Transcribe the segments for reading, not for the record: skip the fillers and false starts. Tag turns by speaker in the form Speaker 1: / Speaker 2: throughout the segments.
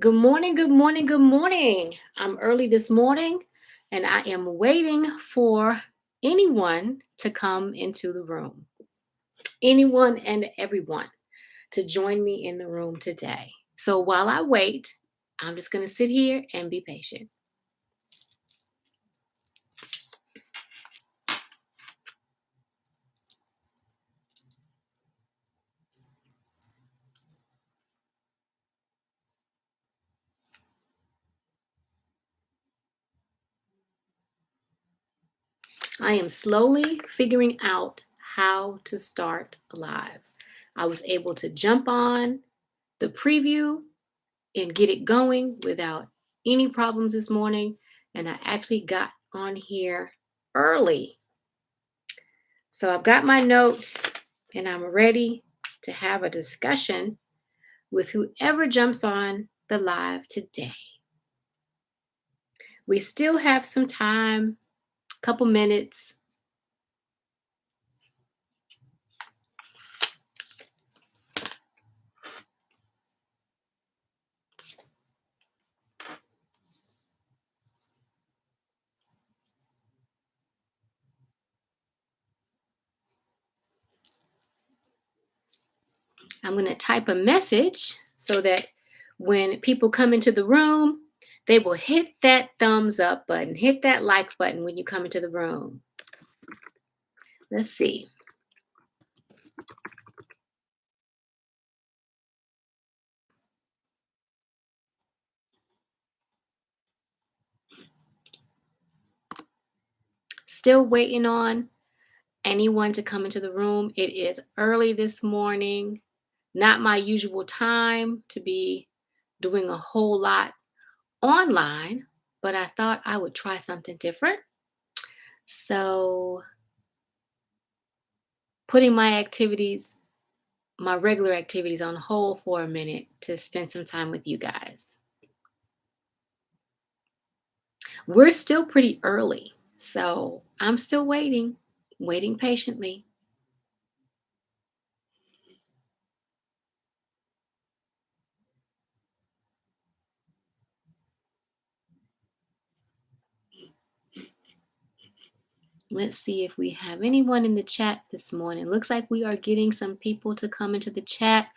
Speaker 1: Good morning, good morning, good morning. I'm early this morning and I am waiting for anyone to come into the room. Anyone and everyone to join me in the room today. So while I wait, I'm just going to sit here and be patient. I am slowly figuring out how to start live. I was able to jump on the preview and get it going without any problems this morning. And I actually got on here early. So I've got my notes and I'm ready to have a discussion with whoever jumps on the live today. We still have some time, a couple minutes. I'm going to type a message so that when people come into the room, they will hit that thumbs up button, hit that like button when you come into the room. Let's see. Still waiting on anyone to come into the room. It is early this morning, not my usual time to be doing a whole lot online, but I thought I would try something different. So, putting my regular activities on hold for a minute to spend some time with you guys. We're still pretty early, so I'm still waiting patiently. Let's see if we have anyone in the chat this morning. Looks like we are getting some people to come into the chat.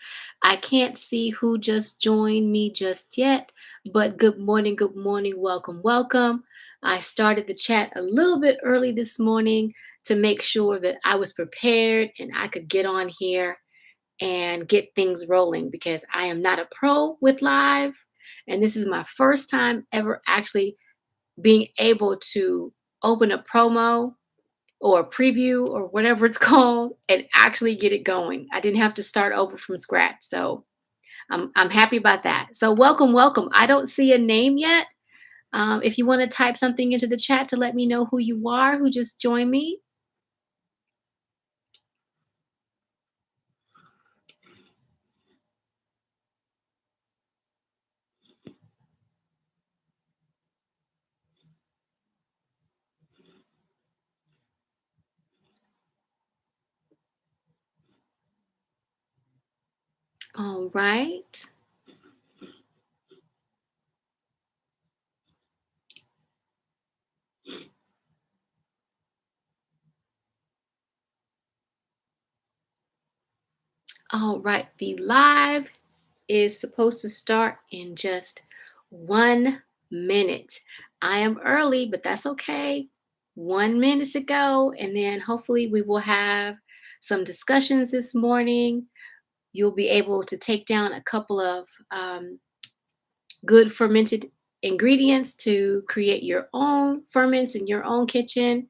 Speaker 1: I can't see who just joined me just yet, but good morning, welcome, welcome. I started the chat a little bit early this morning to make sure that I was prepared and I could get on here and get things rolling because I am not a pro with live. And this is my first time ever actually being able to open a promo or a preview or whatever it's called and actually get it going. I didn't have to start over from scratch. So I'm happy about that. So welcome, welcome. I don't see a name yet. If you want to type something into the chat to let me know who you are, who just joined me. All right. All right. The live is supposed to start in just 1 minute. I am early, but that's okay. 1 minute to go, and then hopefully we will have some discussions this morning. You'll be able to take down a couple of good fermented ingredients to create your own ferments in your own kitchen.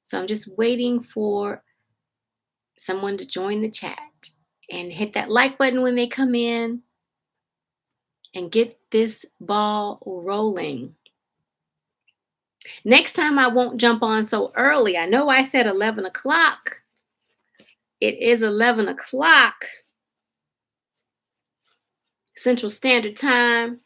Speaker 1: So I'm just waiting for someone to join the chat and hit that like button when they come in and get this ball rolling. Next time I won't jump on so early. I know I said 11 o'clock. It is 11 o'clock Central Standard Time.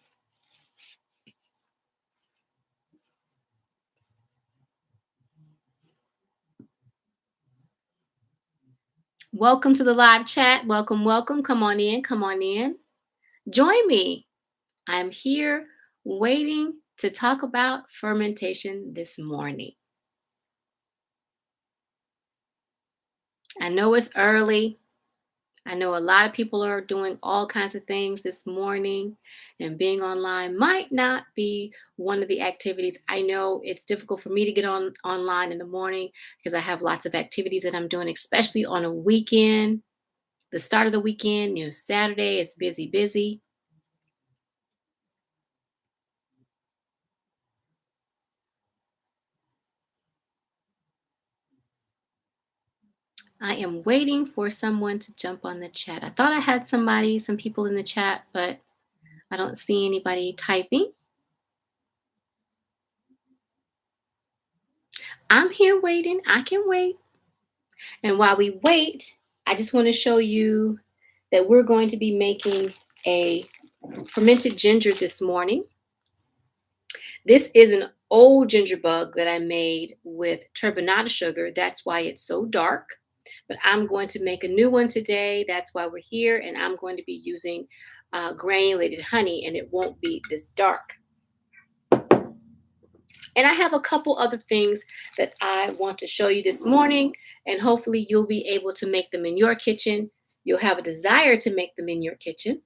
Speaker 1: Welcome to the live chat. Welcome, welcome. Come on in, come on in. Join me. I'm here waiting to talk about fermentation this morning. I know it's early. I know a lot of people are doing all kinds of things this morning, and being online might not be one of the activities. I know it's difficult for me to get on online in the morning because I have lots of activities that I'm doing, especially on a weekend. The start of the weekend, Saturday is busy, busy. I am waiting for someone to jump on the chat. I thought I had some people in the chat, but I don't see anybody typing. I'm here waiting. I can wait. And while we wait, I just want to show you that we're going to be making a fermented ginger this morning. This is an old ginger bug that I made with turbinado sugar. That's why it's so dark. But I'm going to make a new one today. That's why we're here. And I'm going to be using granulated honey, and it won't be this dark. And I have a couple other things that I want to show you this morning, and hopefully you'll be able to make them in your kitchen. You'll have a desire to make them in your kitchen.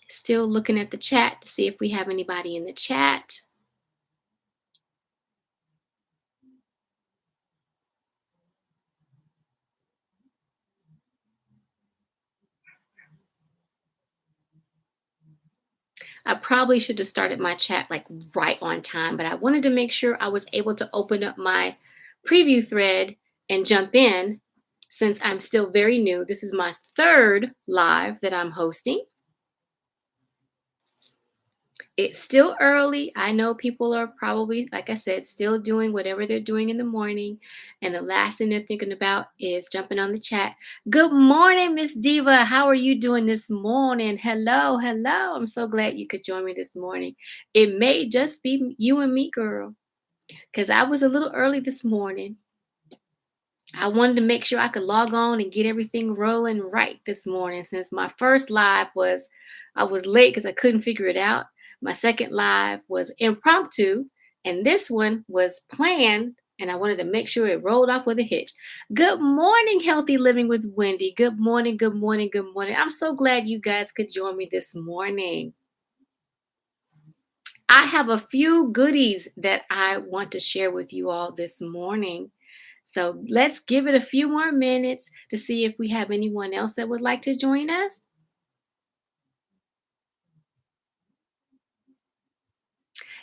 Speaker 1: Still looking at the chat to see if we have anybody in the chat. I probably should have started my chat like right on time, but I wanted to make sure I was able to open up my preview thread and jump in since I'm still very new. This is my third live that I'm hosting. It's still early. I know people are probably, like I said, still doing whatever they're doing in the morning. And the last thing they're thinking about is jumping on the chat. Good morning, Miss Diva. How are you doing this morning? Hello, hello. I'm so glad you could join me this morning. It may just be you and me, girl, because I was a little early this morning. I wanted to make sure I could log on and get everything rolling right this morning since my first live was, I was late because I couldn't figure it out. My second live was impromptu, and this one was planned, and I wanted to make sure it rolled off with a hitch. Good morning, Healthy Living with Wendy. Good morning, good morning, good morning. I'm so glad you guys could join me this morning. I have a few goodies that I want to share with you all this morning. So let's give it a few more minutes to see if we have anyone else that would like to join us.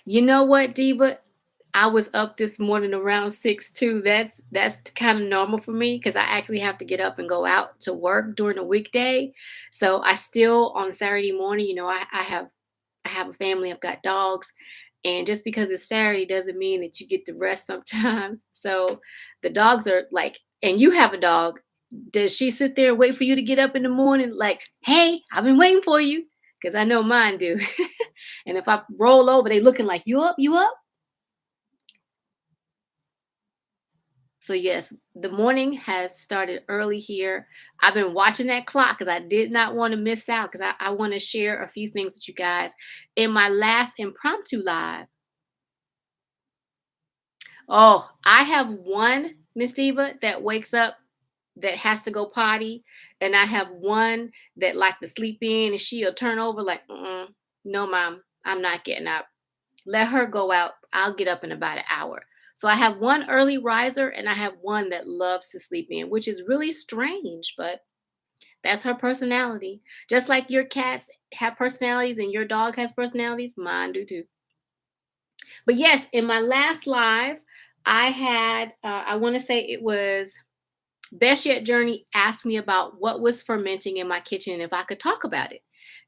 Speaker 1: You know what, Diva? I was up this morning around 6 too. That's kind of normal for me because I actually have to get up and go out to work during the weekday. So I still on Saturday morning, I have a family, I've got dogs, and just because it's Saturday doesn't mean that you get to rest sometimes. So the dogs are like, and you have a dog. Does she sit there and wait for you to get up in the morning? Like, hey, I've been waiting for you. Because I know mine do. And if I roll over, they looking like, you up, you up? So yes, the morning has started early here. I've been watching that clock because I did not want to miss out because I want to share a few things with you guys. In my last impromptu live, oh, I have one Miss Diva that wakes up that has to go potty, and I have one that like to sleep in, and she'll turn over like, no, mom, I'm not getting up. Let her go out. I'll get up in about an hour. So I have one early riser, and I have one that loves to sleep in, which is really strange, but that's her personality. Just like your cats have personalities and your dog has personalities, mine do too. But yes, in my last live, I had, I want to say it was Best Yet Journey asked me about what was fermenting in my kitchen and if I could talk about it.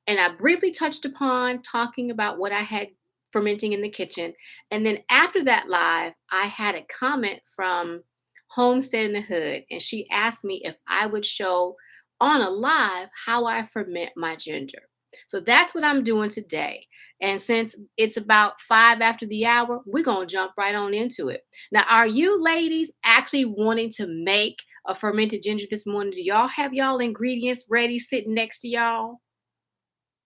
Speaker 1: And I briefly touched upon talking about what I had fermenting in the kitchen. And then after that live, I had a comment from Homestead in the Hood, and she asked me if I would show on a live how I ferment my ginger. So that's what I'm doing today. And since it's about 5 after the hour, we're going to jump right on into it. Now, are you ladies actually wanting to make a fermented ginger this morning. Do y'all have y'all ingredients ready sitting next to y'all?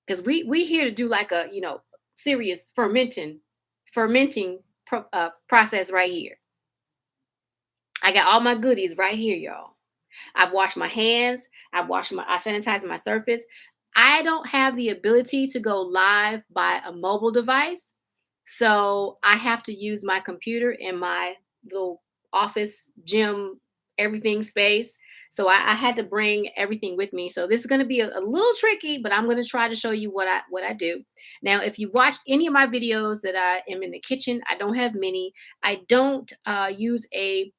Speaker 1: Because we here to do like a serious fermenting process right here. I got all my goodies right here, y'all. I've washed my hands. I sanitized my surface. I don't have the ability to go live by a mobile device. So I have to use my computer in my little office, gym, everything space. So I had to bring everything with me. So this is going to be a little tricky, but I'm going to try to show you what I do. Now, if you watched any of my videos that I am in the kitchen, I don't have many. I don't use a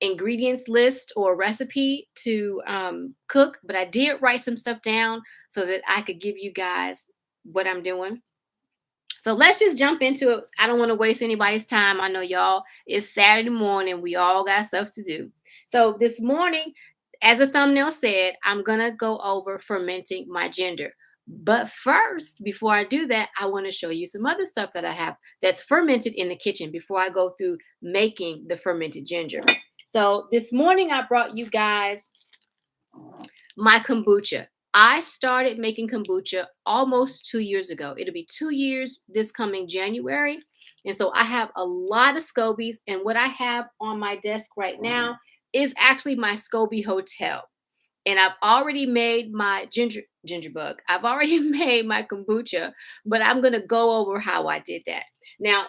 Speaker 1: ingredients list or recipe to cook, but I did write some stuff down so that I could give you guys what I'm doing. So let's just jump into it. I don't want to waste anybody's time. I know y'all, it's Saturday morning. We all got stuff to do. So this morning, as a thumbnail said, I'm going to go over fermenting my ginger. But first, before I do that, I want to show you some other stuff that I have that's fermented in the kitchen before I go through making the fermented ginger. So this morning, I brought you guys my kombucha. I started making kombucha almost 2 years ago. It'll be 2 years this coming January. And so I have a lot of scobies. And what I have on my desk right now is actually my SCOBY Hotel. And I've already made my GingerBug. I've already made my kombucha, but I'm going to go over how I did that. Now,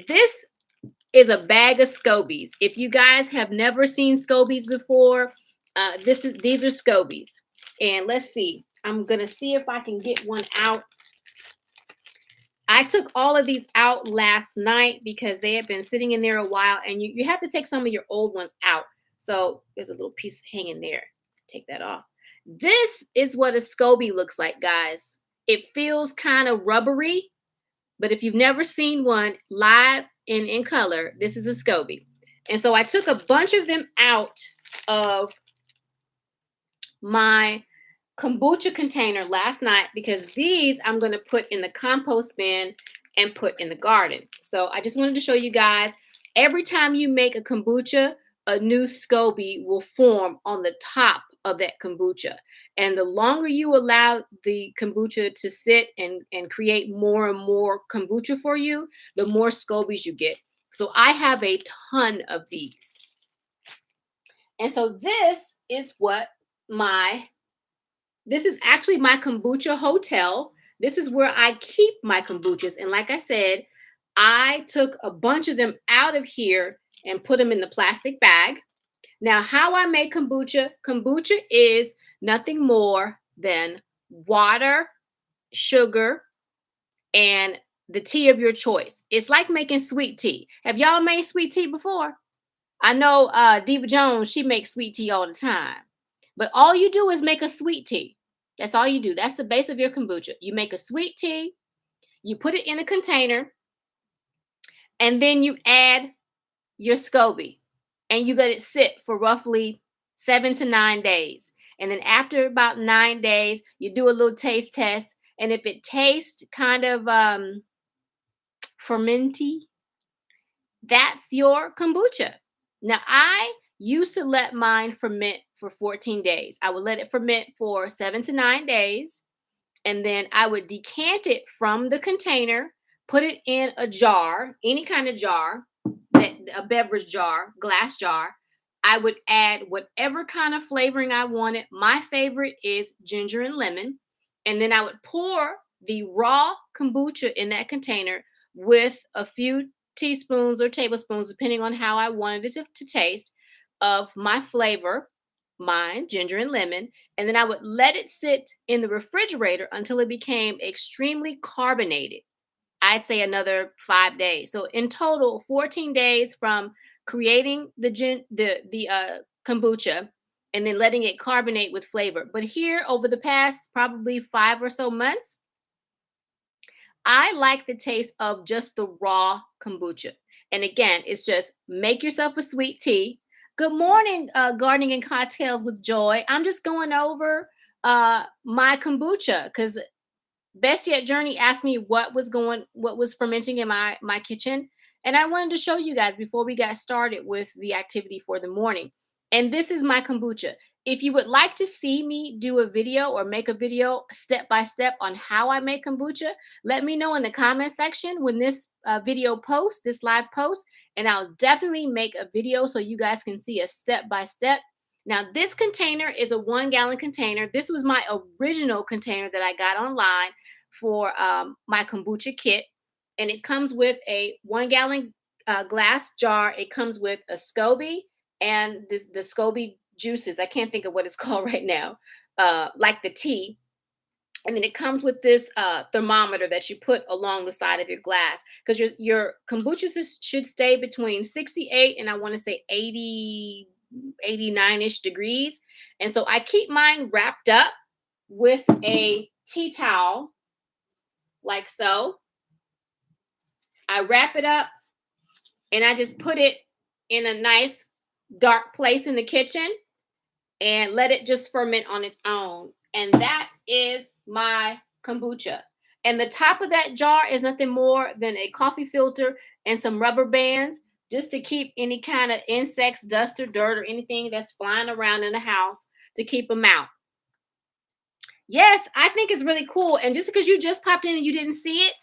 Speaker 1: this is a bag of scobies. If you guys have never seen scobies before, these are scobies. And let's see. I'm going to see if I can get one out. I took all of these out last night because they had been sitting in there a while, and you have to take some of your old ones out. So there's a little piece hanging there. Take that off. This is what a SCOBY looks like, guys. It feels kind of rubbery, but if you've never seen one live in color, this is a SCOBY. And so I took a bunch of them out of my kombucha container last night because these I'm going to put in the compost bin and put in the garden. So I just wanted to show you guys, every time you make a kombucha, a new SCOBY will form on the top of that kombucha. And the longer you allow the kombucha to sit and create more and more kombucha for you, the more SCOBYs you get. So I have a ton of these. And so this is this is actually my Kombucha Hotel. This is where I keep my kombuchas. And like I said, I took a bunch of them out of here and put them in the plastic bag. Now, how I make kombucha is nothing more than water, sugar, and the tea of your choice. It's like making sweet tea. Have y'all made sweet tea before? I know Diva Jones, she makes sweet tea all the time. But all you do is make a sweet tea. That's all you do. That's the base of your kombucha. You make a sweet tea, you put it in a container, and then you add your SCOBY, and you let it sit for roughly 7 to 9 days. And then after about 9 days, you do a little taste test. And if it tastes kind of fermenty, that's your kombucha. Now, I used to let mine ferment for 14 days. I would let it ferment for 7 to 9 days, and then I would decant it from the container, put it in a jar, any kind of jar, a beverage jar, glass jar. I would add whatever kind of flavoring I wanted. My favorite is ginger and lemon. And then I would pour the raw kombucha in that container with a few teaspoons or tablespoons, depending on how I wanted it to taste, of my flavor, mine, ginger and lemon. And then I would let it sit in the refrigerator until it became extremely carbonated. I'd say another 5 days. So in total, 14 days from creating the kombucha and then letting it carbonate with flavor. But here, over the past probably 5 or so months, I like the taste of just the raw kombucha. And again, it's just make yourself a sweet tea. Good morning, Gardening and Cocktails with Joy. I'm just going over my kombucha because Best Yet Journey asked me what was fermenting in my kitchen. And I wanted to show you guys before we got started with the activity for the morning. And this is my kombucha. If you would like to see me do a video or make a video step by step on how I make kombucha, let me know in the comment section when this video posts, this live post, and I'll definitely make a video so you guys can see a step by step. Now, this container is a 1 gallon container. This was my original container that I got online for my kombucha kit. And it comes with a 1 gallon glass jar. It comes with a SCOBY and the SCOBY juices. I can't think of what it's called right now, like the tea. And then it comes with this thermometer that you put along the side of your glass because your kombucha should stay between 68 and I want to say 80, 89-ish degrees. And so I keep mine wrapped up with a tea towel like so. I wrap it up and I just put it in a nice dark place in the kitchen and let it just ferment on its own. And that is my kombucha. And the top of that jar is nothing more than a coffee filter and some rubber bands just to keep any kind of insects, dust, or dirt, or anything that's flying around in the house to keep them out. Yes, I think it's really cool. And just because you just popped in and you didn't see it,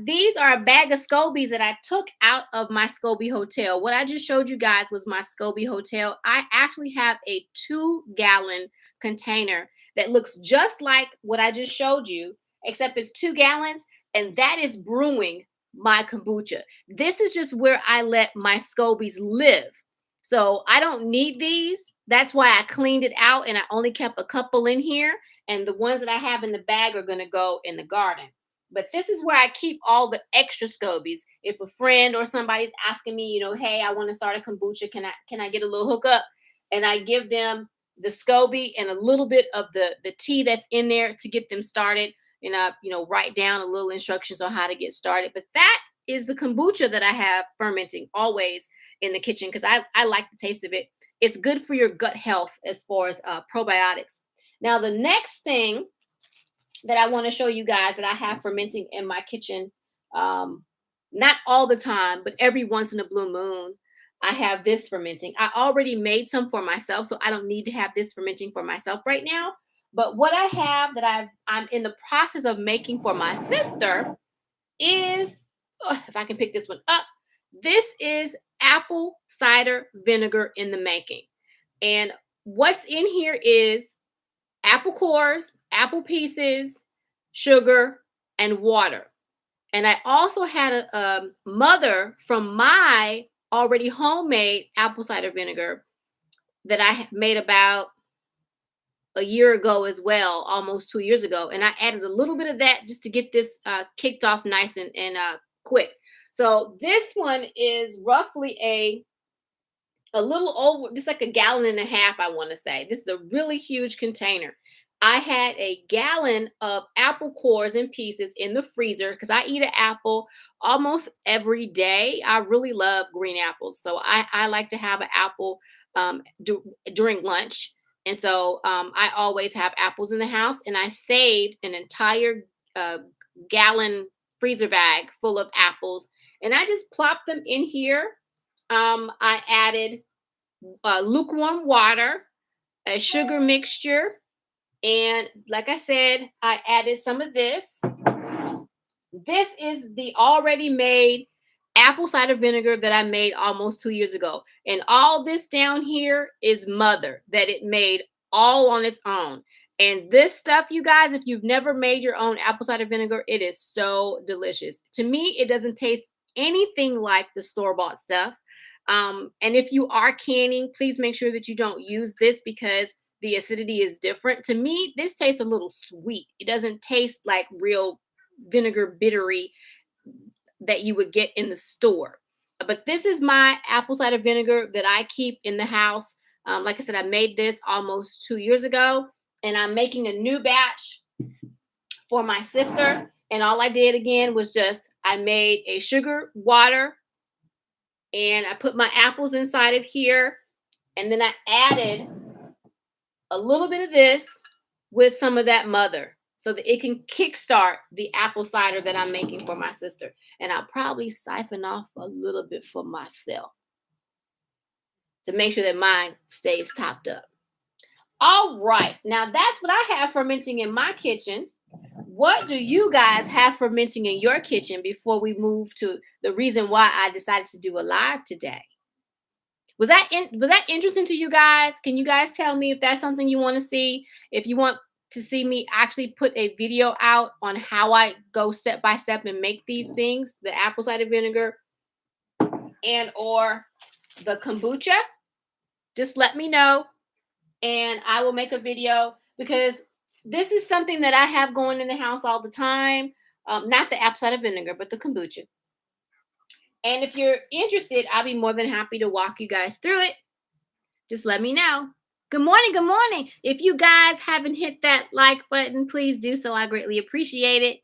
Speaker 1: these are a bag of scobies that I took out of my Scoby Hotel. What I just showed you guys was my Scoby Hotel. I actually have a 2 gallon container that looks just like what I just showed you, except it's 2 gallons, and that is brewing my kombucha. This is just where I let my scobies live. So I don't need these. That's why I cleaned it out and I only kept a couple in here. And the ones that I have in the bag are going to go in the garden. But this is where I keep all the extra scobies. If a friend or somebody's asking me, hey, I want to start a kombucha, can I get a little hookup? And I give them the SCOBY and a little bit of the tea that's in there to get them started. And I, write down a little instructions on how to get started. But that is the kombucha that I have fermenting always in the kitchen because I like the taste of it. It's good for your gut health as far as probiotics. Now, the next thing that I want to show you guys that I have fermenting in my kitchen, not all the time, but every once in a blue moon, I have this fermenting. I already made some for myself, so I don't need to have this fermenting for myself right now. But what I have that I'm in the process of making for my sister is, if I can pick this one up, this is apple cider vinegar in the making. And what's in here is apple cores, apple pieces, sugar, and water. And I also had a mother from my already homemade apple cider vinegar that I made about a year ago as well, almost 2 years ago. And I added a little bit of that just to get this kicked off nice and quick. So this one is roughly a little over, this like 1.5 gallons, I want to say. This is a really huge container. I had a gallon of apple cores and pieces in the freezer because I eat an apple almost every day. I really love green apples. So I like to have an apple during lunch. And so I always have apples in the house. And I saved an entire uh, gallon freezer bag full of apples. And I just plopped them in here. I added lukewarm water, a sugar mixture, and like I said, I added some of this. This is the already made apple cider vinegar that I made almost 2 years ago. And all this down here is mother that it made all on its own. And this stuff, you guys, if you've never made your own apple cider vinegar, it is so delicious. To me, it doesn't taste anything like the store-bought stuff. And if you are canning, please make sure that you don't use this because the acidity is different. To me, this tastes a little sweet. It doesn't taste like real vinegar bittery that you would get in the store. But this is my apple cider vinegar that I keep in the house. Like I said, I made this almost 2 years ago, and I'm making a new batch for my sister. And all I did again was I made a sugar water and I put my apples inside of here. And then I added a little bit of this with some of that mother so that it can kickstart the apple cider that I'm making for my sister. And I'll probably siphon off a little bit for myself. to make sure that mine stays topped up. All right, now that's what I have fermenting in my kitchen. What do you guys have fermenting in your kitchen before we move to the reason why I decided to do a live today? Was that interesting to you guys? Can you guys tell me if that's something you want to see? If you want to see me actually put a video out on how I go step by step and make these things, the apple cider vinegar and or the kombucha, just let me know and I will make a video because this is something that I have going in the house all the time. Not the apple cider vinegar, but the kombucha. And if you're interested, I'll be more than happy to walk you guys through it. Just let me know. Good morning. Good morning. If you guys haven't hit that like button, please do so. I greatly appreciate it.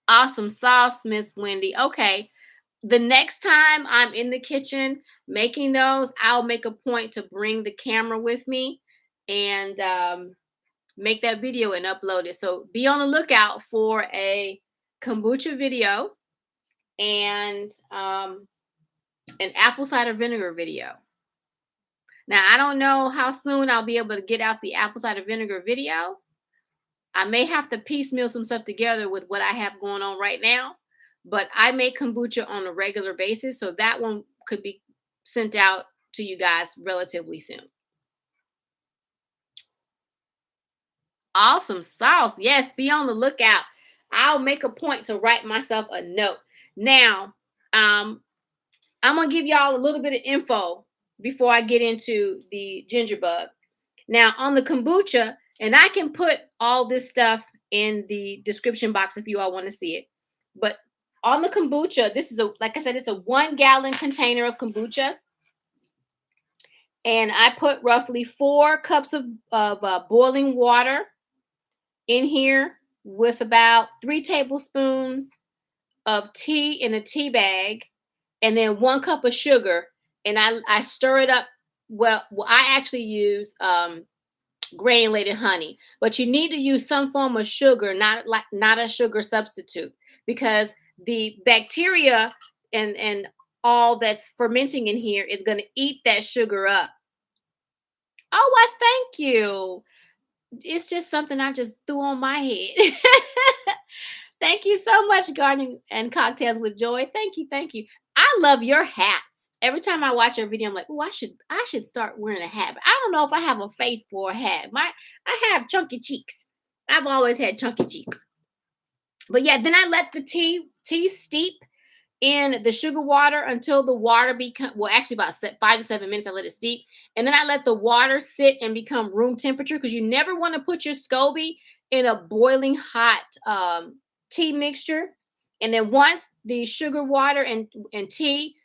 Speaker 1: Awesome sauce, Miss Wendy. Okay. The next time I'm in the kitchen making those, I'll make a point to bring the camera with me and make that video and upload it. So be on the lookout for a kombucha video and an apple cider vinegar video. Now, I don't know how soon I'll be able to get out the apple cider vinegar video. I may have to piecemeal some stuff together with what I have going on right now, but I make kombucha on a regular basis, so that one could be sent out to you guys relatively soon. Awesome sauce. Yes, be on the lookout. I'll make a point to write myself a note. Now, I'm going to give y'all a little bit of info before I get into the GingerBug. Now, on the kombucha, and I can put all this stuff in the description box if you all want to see it. But on the kombucha, this is like I said, it's a 1 gallon container of kombucha. And I put roughly 4 cups of boiling water in here with about 3 tablespoons of tea in a tea bag and then 1 cup of sugar. And I stir it up. Well, I actually use granulated honey, but you need to use some form of sugar, not a sugar substitute, because the bacteria and all that's fermenting in here is going to eat that sugar up. Oh, I thank you. It's just something I just threw on my head. Thank you so much, Gardening and Cocktails with Joy. Thank you, thank you. I love your hats. Every time I watch your video, I'm like, oh, I should start wearing a hat. But I don't know if I have a face for a hat. I have chunky cheeks. I've always had chunky cheeks. But yeah, then I let the tea steep in the sugar water until the water become, well, actually about 5 to 7 minutes. I let it steep, and then I let the water sit and become room temperature, because you never want to put your SCOBY in a boiling hot tea mixture. And then once the sugar water and tea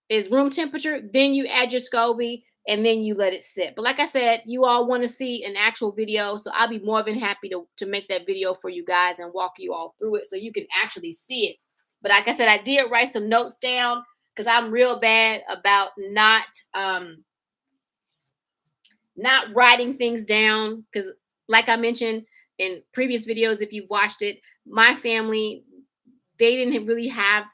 Speaker 1: is room temperature, then you add your SCOBY and then you let it sit. But like I said, you all want to see an actual video, so I'll be more than happy to make that video for you guys and walk you all through it so you can actually see it. But like I said, I did write some notes down because I'm real bad about not writing things down. Because like I mentioned in previous videos, if you've watched it, my family, they didn't really have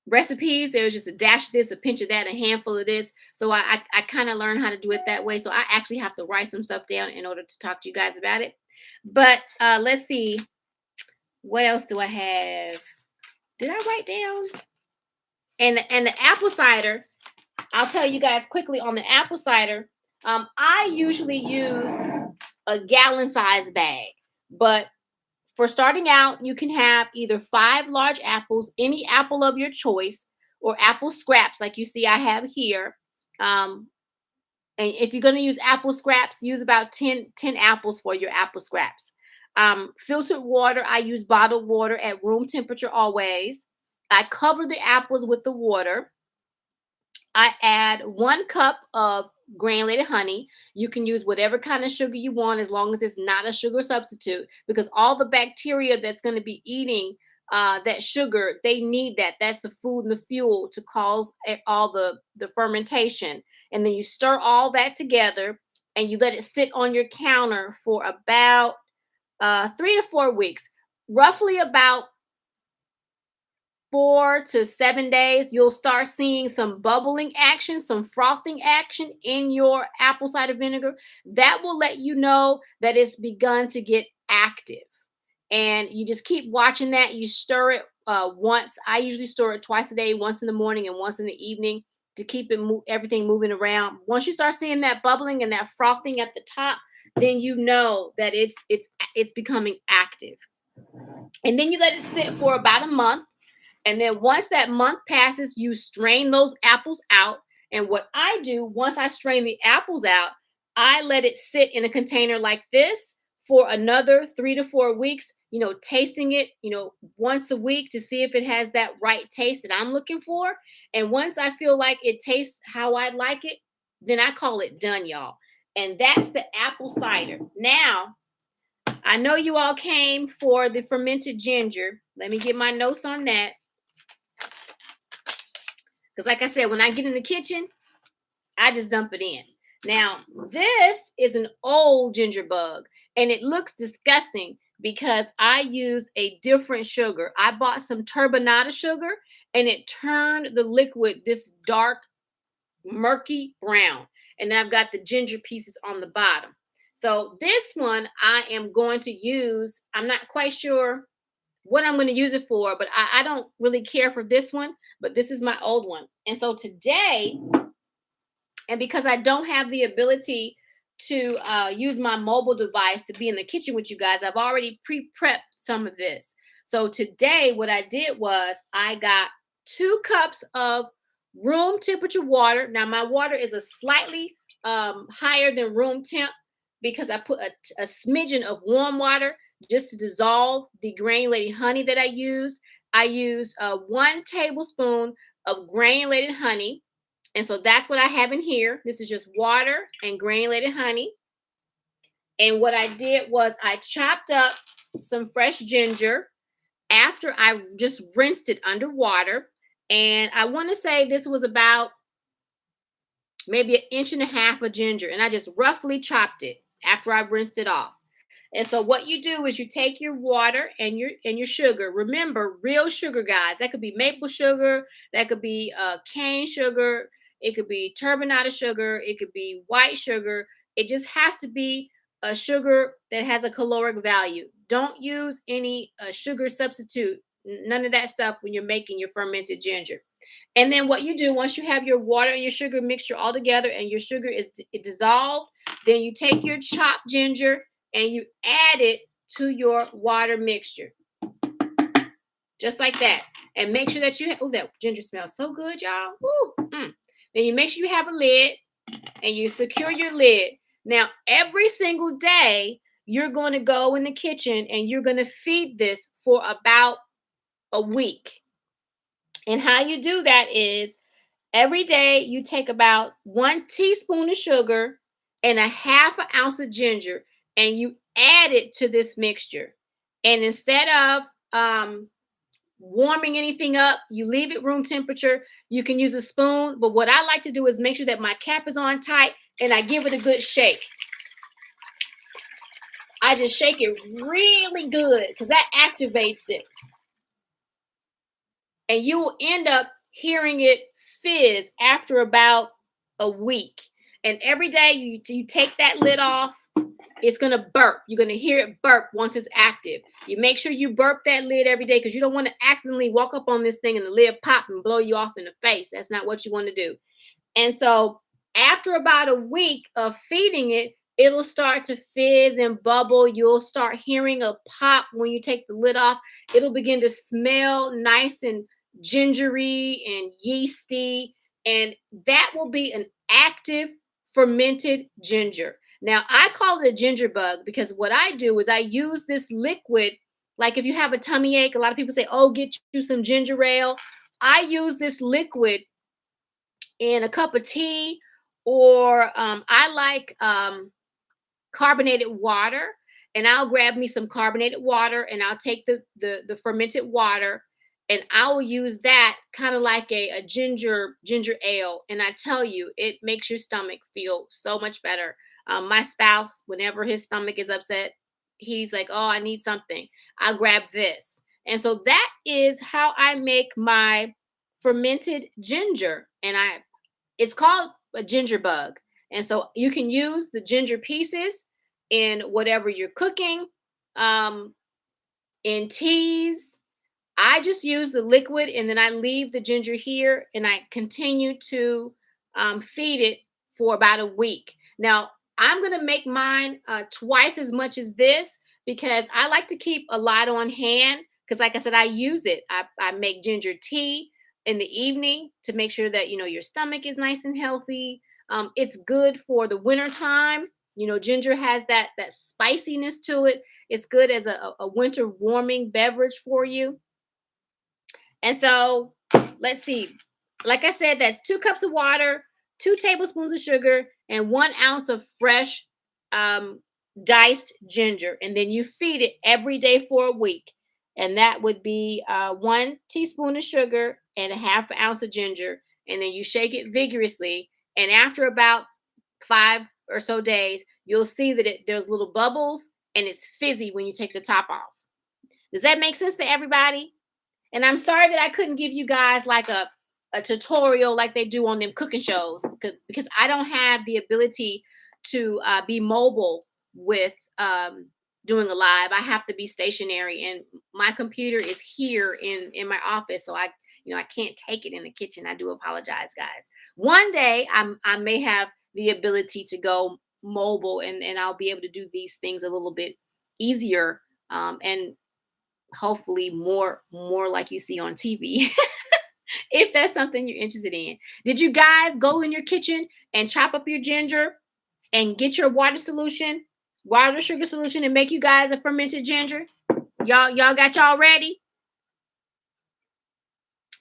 Speaker 1: recipes. There was just a dash of this, a pinch of that, a handful of this. So I kind of learned how to do it that way. So I actually have to write some stuff down in order to talk to you guys about it. But let's see. What else do I have? Did I write down? And the apple cider, I'll tell you guys quickly on the apple cider. I usually use a gallon size bag, but for starting out, you can have either 5 large apples, any apple of your choice, or apple scraps like you see I have here. And if you're going to use apple scraps, use about 10 apples for your apple scraps. Filtered water, I use bottled water at room temperature always. I cover the apples with the water. I add 1 cup of granulated honey. You can use whatever kind of sugar you want as long as it's not a sugar substitute, because all the bacteria that's going to be eating that sugar, they need that. That's the food and the fuel to cause all the fermentation. And then you stir all that together and you let it sit on your counter for about 3 to 4 weeks, roughly about 4 to 7 days, you'll start seeing some bubbling action, some frothing action in your apple cider vinegar. That will let you know that it's begun to get active. And you just keep watching that. You stir it once. I usually stir it twice a day, once in the morning and once in the evening to keep it everything moving around. Once you start seeing that bubbling and that frothing at the top, then you know that it's becoming active. And then you let it sit for about a month. And then once that month passes, you strain those apples out. And what I do, once I strain the apples out, I let it sit in a container like this for another 3 to 4 weeks, tasting it, once a week to see if it has that right taste that I'm looking for. And once I feel like it tastes how I like it, then I call it done, y'all. And that's the apple cider. Now, I know you all came for the fermented ginger. Let me get my notes on that. Because like I said, when I get in the kitchen, I just dump it in. Now, this is an old ginger bug, and it looks disgusting because I use a different sugar. I bought some turbinado sugar, and it turned the liquid this dark, murky brown. And then I've got the ginger pieces on the bottom. So this one I am going to use. I'm not quite sure what I'm going to use it for, but I don't really care for this one, but this is my old one. And so today, and because I don't have the ability to use my mobile device to be in the kitchen with you guys, I've already pre-prepped some of this. So today, what I did was I got 2 cups of room temperature water. Now, my water is a slightly higher than room temp because I put a smidgen of warm water just to dissolve the granulated honey that I used. I used 1 tablespoon of granulated honey. And so that's what I have in here. This is just water and granulated honey. And what I did was I chopped up some fresh ginger after I just rinsed it under water. And I want to say this was about maybe 1.5 inches of ginger. And I just roughly chopped it after I rinsed it off. And so what you do is you take your water and your sugar. Remember, real sugar, guys. That could be maple sugar. That could be cane sugar. It could be turbinado sugar. It could be white sugar. It just has to be a sugar that has a caloric value. Don't use any sugar substitute. None of that stuff when you're making your fermented ginger. And then what you do once you have your water and your sugar mixture all together and your sugar is dissolved, then you take your chopped ginger and you add it to your water mixture. Just like that. And make sure that you have, oh, that ginger smells so good, y'all. Woo. Then you make sure you have a lid and you secure your lid. Now, every single day, you're going to go in the kitchen and you're going to feed this for about a week. And how you do that is every day you take about 1 teaspoon of sugar and 1/2 ounce of ginger and you add it to this mixture. And instead of warming anything up, you leave it room temperature. You can use a spoon, but what I like to do is make sure that my cap is on tight and I give it a good shake. I just shake it really good because that activates it. And you will end up hearing it fizz after about a week. And every day you take that lid off, it's going to burp. You're going to hear it burp once it's active. You make sure you burp that lid every day because you don't want to accidentally walk up on this thing and the lid pop and blow you off in the face. That's not what you want to do. And so after about a week of feeding it, it'll start to fizz and bubble. You'll start hearing a pop when you take the lid off. It'll begin to smell nice and gingery and yeasty. And that will be an active fermented ginger. Now, I call it a ginger bug because what I do is I use this liquid. Like if you have a tummy ache, a lot of people say, oh, get you some ginger ale. I use this liquid in a cup of tea, or I like carbonated water, and I'll grab me some carbonated water and I'll take the fermented water and I will use that kind of like a ginger ale. And I tell you, it makes your stomach feel so much better. My spouse, whenever his stomach is upset, he's like, oh, I need something. I'll grab this And so that is how I make my fermented ginger. And it's called a ginger bug. And so you can use the ginger pieces in whatever you're cooking, um, in teas. I just use the liquid and then I leave the ginger here and I continue to feed it for about a week. Now, I'm going to make mine twice as much as this because I like to keep a lot on hand because, like I said, I use it. I make ginger tea in the evening to make sure that, your stomach is nice and healthy. It's good for the winter time. Ginger has that spiciness to it. It's good as a winter warming beverage for you. And so let's see. Like I said, that's 2 cups of water, 2 tablespoons of sugar, and 1 ounce of fresh um, diced ginger. And then you feed it every day for a week. And that would be 1 teaspoon of sugar and a half an ounce of ginger. And then you shake it vigorously. And after about 5 or so days, you'll see that there's little bubbles and it's fizzy when you take the top off. Does that make sense to everybody? And I'm sorry that I couldn't give you guys like a tutorial like they do on them cooking shows because I don't have the ability to be mobile with doing a live. I have to be stationary, and my computer is here in my office, so I can't take it in the kitchen. I do apologize, guys. One day I may have the ability to go mobile, and I'll be able to do these things a little bit easier. And hopefully more like you see on TV. If that's something you're interested in. Did you guys go in your kitchen and chop up your ginger and get your water sugar solution, and make you guys a fermented ginger? Y'all got y'all ready?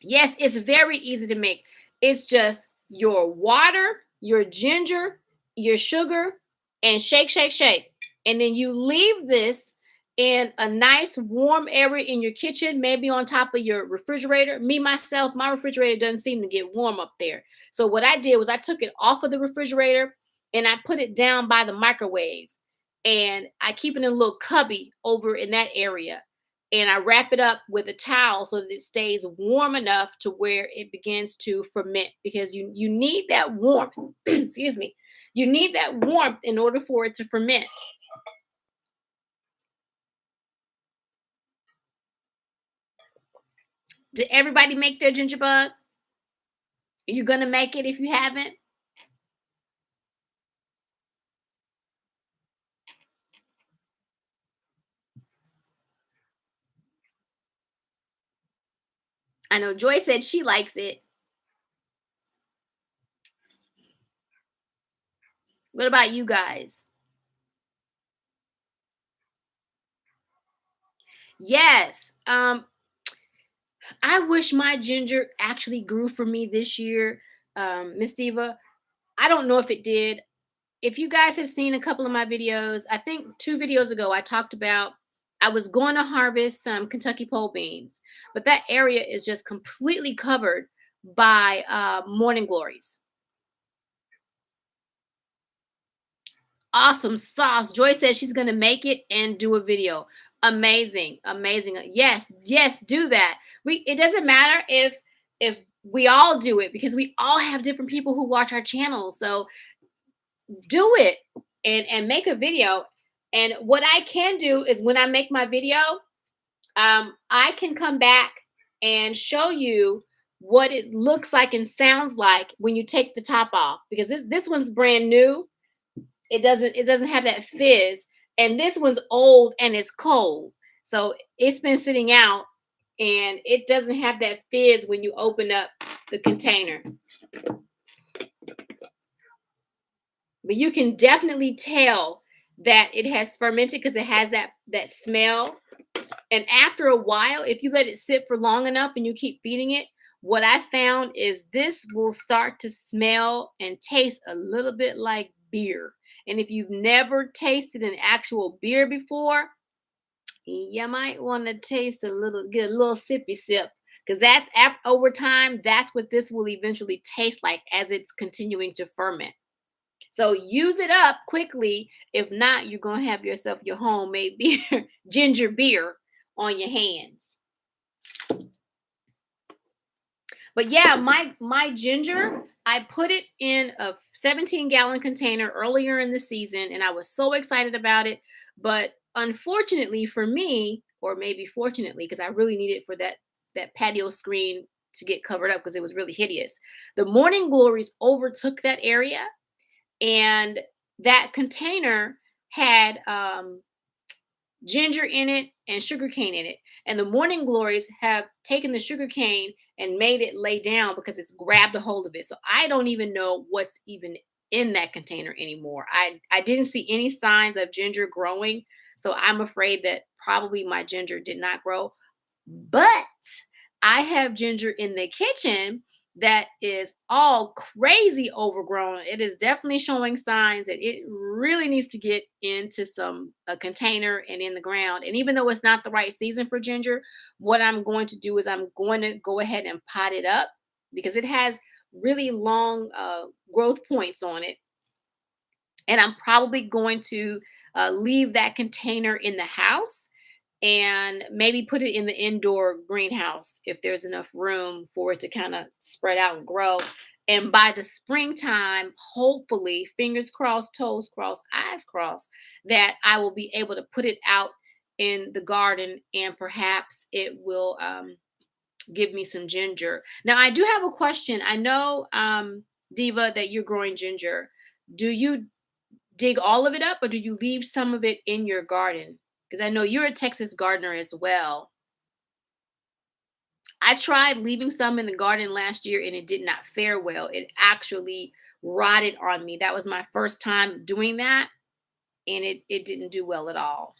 Speaker 1: Yes, it's very easy to make. It's just your water, your ginger, your sugar, and shake, shake, shake. And then you leave this in a nice warm area in your kitchen, maybe on top of your refrigerator. Me, myself, my refrigerator doesn't seem to get warm up there. So what I did was I took it off of the refrigerator and I put it down by the microwave. And I keep it in a little cubby over in that area, and I wrap it up with a towel so that it stays warm enough to where it begins to ferment, because you need that warmth. Excuse me. You need that warmth in order for it to ferment. Did everybody make their ginger bug? Are you gonna make it if you haven't? I know Joy said she likes it. What about you guys? Yes. I wish my ginger actually grew for me this year, Miss Diva. I don't know if it did. If you guys have seen a couple of my videos, I think 2 videos ago, I talked about I was going to harvest some Kentucky pole beans, but that area is just completely covered by morning glories. Awesome sauce. Joy says she's going to make it and do a video. Amazing, amazing. Yes, yes, do that. It doesn't matter if we all do it, because we all have different people who watch our channel. So do it and make a video. And what I can do is, when I make my video, I can come back and show you what it looks like and sounds like when you take the top off, because this one's brand new. It doesn't have that fizz, and this one's old and it's cold, so it's been sitting out and it doesn't have that fizz when you open up the container. But you can definitely tell that it has fermented because it has that smell. And after a while, if you let it sit for long enough and you keep feeding it, what I found is this will start to smell and taste a little bit like beer. And if you've never tasted an actual beer before, you might want to get a little sippy sip, because over time, that's what this will eventually taste like as it's continuing to ferment. So use it up quickly. If not, you're going to have yourself your homemade beer, ginger beer, on your hands. But yeah, my ginger, I put it in a 17-gallon container earlier in the season, and I was so excited about it. But unfortunately for me, or maybe fortunately, because I really needed for that patio screen to get covered up because it was really hideous. The morning glories overtook that area, and that container had ginger in it and sugar cane in it. And the morning glories have taken the sugar cane and made it lay down because it's grabbed a hold of it. So I don't even know what's even in that container anymore. I didn't see any signs of ginger growing. So I'm afraid that probably my ginger did not grow. But I have ginger in the kitchen that is all crazy overgrown. It is definitely showing signs that it really needs to get into some a container and in the ground. And even though it's not the right season for ginger, what I'm going to do is I'm going to go ahead and pot it up because it has really long growth points on it. And I'm probably going to leave that container in the house and maybe put it in the indoor greenhouse if there's enough room for it to kind of spread out and grow. And by the springtime, hopefully, fingers crossed, toes crossed, eyes crossed, that I will be able to put it out in the garden and perhaps it will give me some ginger. Now, I do have a question. I know, Diva, that you're growing ginger. Do you dig all of it up or do you leave some of it in your garden? Because I know you're a Texas gardener as well. I tried leaving some in the garden last year and it did not fare well. It actually rotted on me. That was my first time doing that and it didn't do well at all.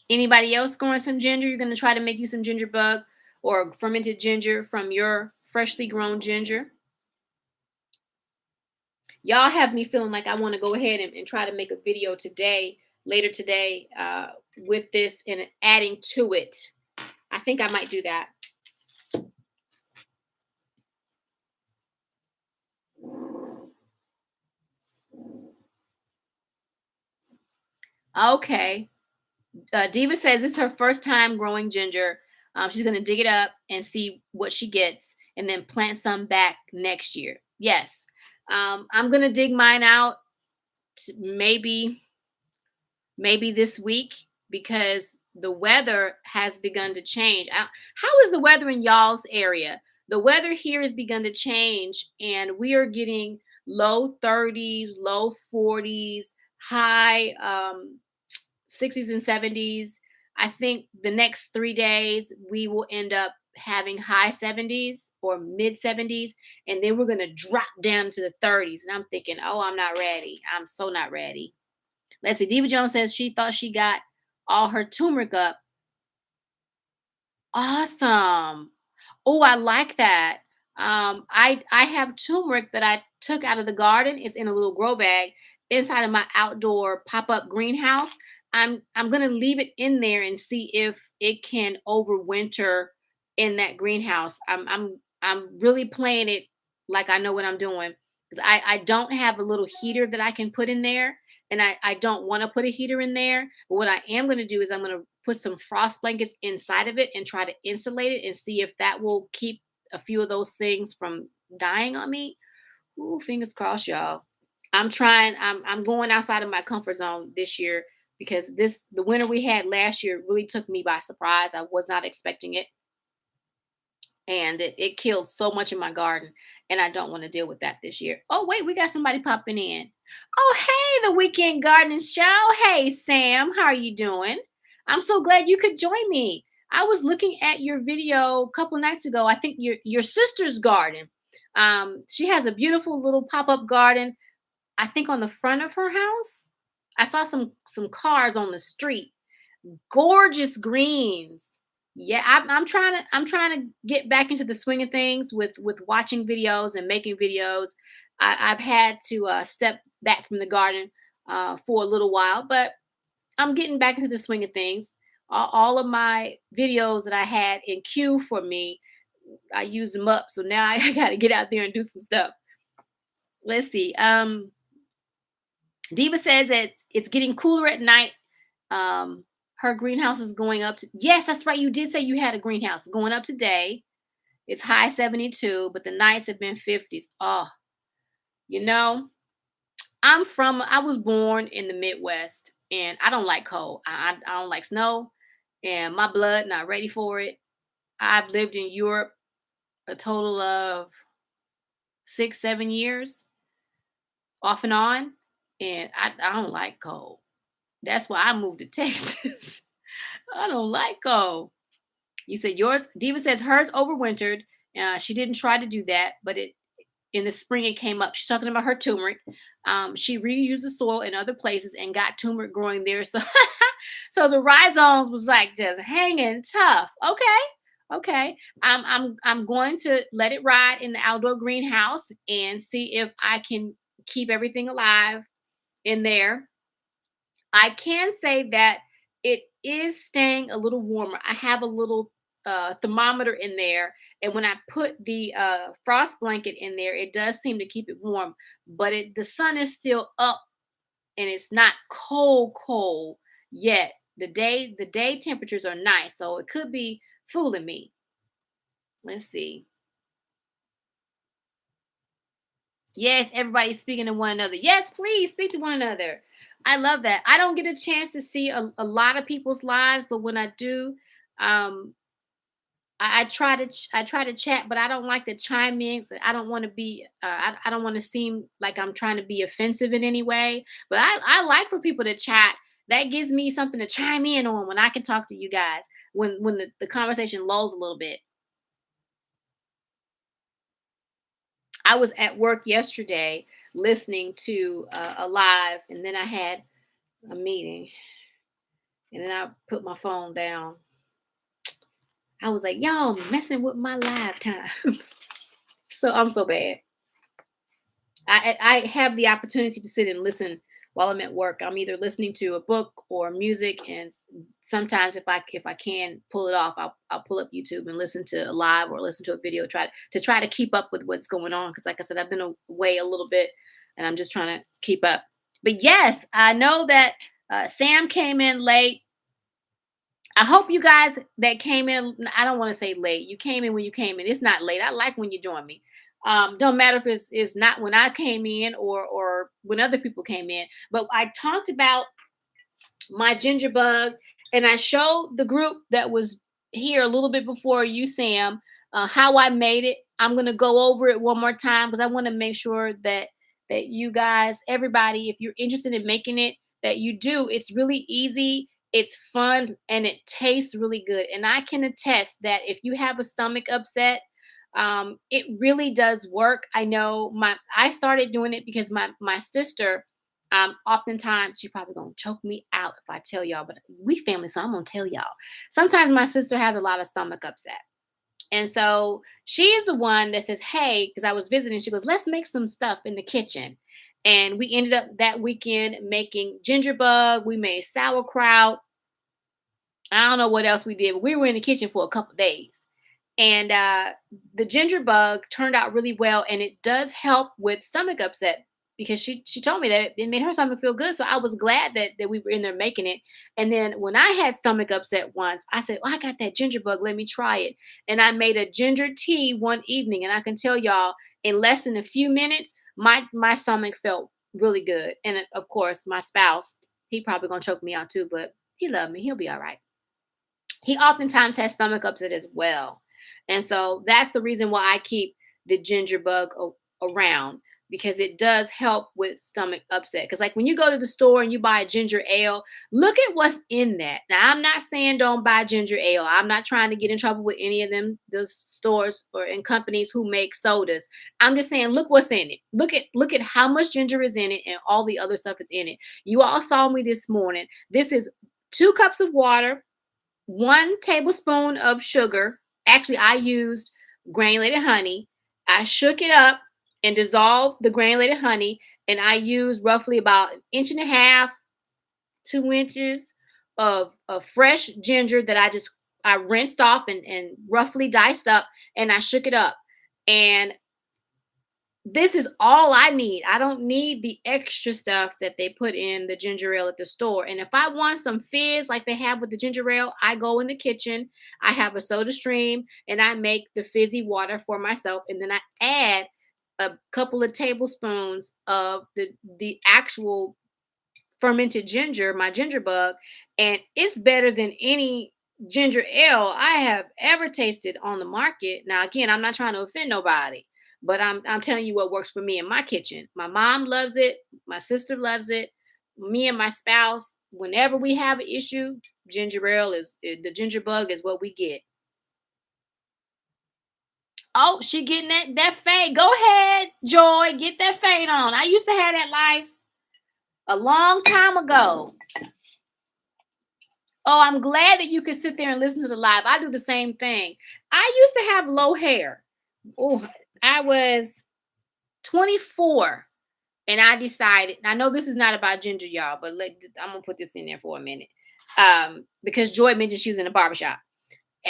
Speaker 1: Anybody else growing some ginger? You're going to try to make you some ginger bug or fermented ginger from your freshly grown ginger? Y'all have me feeling like I want to go ahead and try to make a video today, later today, with this and adding to it. I think I might do that. Okay. Diva says it's her first time growing ginger. She's going to dig it up and see what she gets and then plant some back next year. Yes. I'm going to dig mine out maybe this week because the weather has begun to change. How is the weather in y'all's area? The weather here has begun to change, and we are getting low 30s, low 40s, high 60s and 70s. I think the next 3 days we will end up having high 70s or mid 70s, and then we're going to drop down to the 30s. And I'm thinking, oh, I'm not ready. I'm so not ready. Let's see. Diva Jones says she thought she got all her turmeric up. Awesome. Oh, I like that. I have turmeric that I took out of the garden. It's in a little grow bag inside of my outdoor pop-up greenhouse. I'm gonna leave it in there and see if it can overwinter in that greenhouse. I'm really playing it like I know what I'm doing because I don't have a little heater that I can put in there, and I don't want to put a heater in there. But what I am gonna do is I'm gonna put some frost blankets inside of it and try to insulate it and see if that will keep a few of those things from dying on me. Ooh, fingers crossed, y'all. I'm going outside of my comfort zone this year because the winter we had last year really took me by surprise. I was not expecting it. And it killed so much in my garden. And I don't want to deal with that this year. Oh, wait, we got somebody popping in. Oh, hey, the weekend gardening show. Hey, Sam, how are you doing? I'm so glad you could join me. I was looking at your video a couple nights ago. I think your sister's garden. She has a beautiful little pop-up garden, I think on the front of her house. I saw some cars on the street. Gorgeous greens. Yeah, I'm trying to get back into the swing of things with watching videos and making videos. I've had to step back from the garden for a little while, but I'm getting back into the swing of things. All of my videos that I had in queue for me, I used them up. So now I got to get out there and do some stuff. Let's see. Diva says that it's getting cooler at night. Um, Her greenhouse is going up to, yes, that's right. You did say you had a greenhouse going up today. It's high 72, but the nights have been 50s. Oh, you know, I was born in the Midwest and I don't like cold. I don't like snow and my blood not ready for it. I've lived in Europe a total of 6, 7 years off and on. And I don't like cold. That's why I moved to Texas. I don't like cold. You said yours, Diva says hers overwintered. She didn't try to do that, but it in the spring it came up. She's talking about her turmeric. She reused the soil in other places and got turmeric growing there. So so the rhizomes was like just hanging tough. Okay. Okay. I'm going to let it ride in the outdoor greenhouse and see if I can keep everything alive in there. I can say that it is staying a little warmer. I have a little thermometer in there, and when I put the frost blanket in there, it does seem to keep it warm. But the sun is still up, and it's not cold yet. The day temperatures are nice, so it could be fooling me. Let's see. Yes, everybody's speaking to one another. Yes, please speak to one another. I love that. I don't get a chance to see a lot of people's lives, but when I do, um, I try to chat, but I don't like to chime in. So I don't want to be I don't want to seem like I'm trying to be offensive in any way. But I like for people to chat. That gives me something to chime in on when I can talk to you guys when the conversation lulls a little bit. I was at work yesterday listening to a live, and then I had a meeting, and then I put my phone down. I was like, y'all messing with my live time. So I'm so bad. I have the opportunity to sit and listen while I'm at work. I'm either listening to a book or music, and sometimes if I can pull it off, I'll pull up YouTube and listen to a live or listen to a video. Try to keep up with what's going on because, like I said, I've been away a little bit, and I'm just trying to keep up. But yes, I know that Sam came in late. I hope you guys that came in, I don't want to say late. You came in when you came in. It's not late. I like when you join me. Don't matter if it's not when I came in or when other people came in. But I talked about my ginger bug, and I showed the group that was here a little bit before you, Sam, how I made it. I'm gonna go over it one more time because I want to make sure that you guys, everybody, if you're interested in making it, that you do. It's really easy. It's fun and it tastes really good. And I can attest that if you have a stomach upset, it really does work. I started doing it because my sister, oftentimes she probably gonna choke me out if I tell y'all, but we family, so I'm gonna tell y'all. Sometimes my sister has a lot of stomach upset. And so she is the one that says, hey, because I was visiting, she goes, let's make some stuff in the kitchen. And we ended up that weekend making ginger bug. We made sauerkraut. I don't know what else we did, but we were in the kitchen for a couple days. And the ginger bug turned out really well, and it does help with stomach upset because she told me that it made her stomach feel good. So I was glad that we were in there making it. And then when I had stomach upset once, I said, "Well, I got that ginger bug. Let me try it." And I made a ginger tea one evening, and I can tell y'all in less than a few minutes, my stomach felt really good. And of course, my spouse, he probably gonna choke me out too, but he loved me. He'll be all right. He oftentimes has stomach upset as well. And so that's the reason why I keep the ginger bug around because it does help with stomach upset. Because, like, when you go to the store and you buy a ginger ale, look at what's in that. Now, I'm not saying don't buy ginger ale. I'm not trying to get in trouble with any of them, those stores or and companies who make sodas. I'm just saying, look what's in it. Look at how much ginger is in it and all the other stuff that's in it. You all saw me this morning. This is 2 cups of water, 1 tablespoon of sugar. Actually, I used granulated honey. I shook it up and dissolved the granulated honey, and I used roughly about an inch and a half, 2 inches of fresh ginger that I rinsed off and roughly diced up, and I shook it up. And This is all I need. I don't need the extra stuff that they put in the ginger ale at the store. And if I want some fizz like they have with the ginger ale, I go in the kitchen, I have a soda stream, and I make the fizzy water for myself. And then I add a couple of tablespoons of the actual fermented ginger, my ginger bug, and it's better than any ginger ale I have ever tasted on the market. Now, again, I'm not trying to offend nobody, but I'm telling you what works for me in my kitchen. My mom loves it, my sister loves it, me and my spouse. Whenever we have an issue, ginger ale the ginger bug is what we get. Oh, she getting that fade. Go ahead, Joy, get that fade on. I used to have that life a long time ago. Oh, I'm glad that you can sit there and listen to the live. I do the same thing. I used to have low hair. Oh, I was 24 and I decided, I know this is not about ginger, y'all, but I'm going to put this in there for a minute. Because Joy mentioned she was in a barbershop.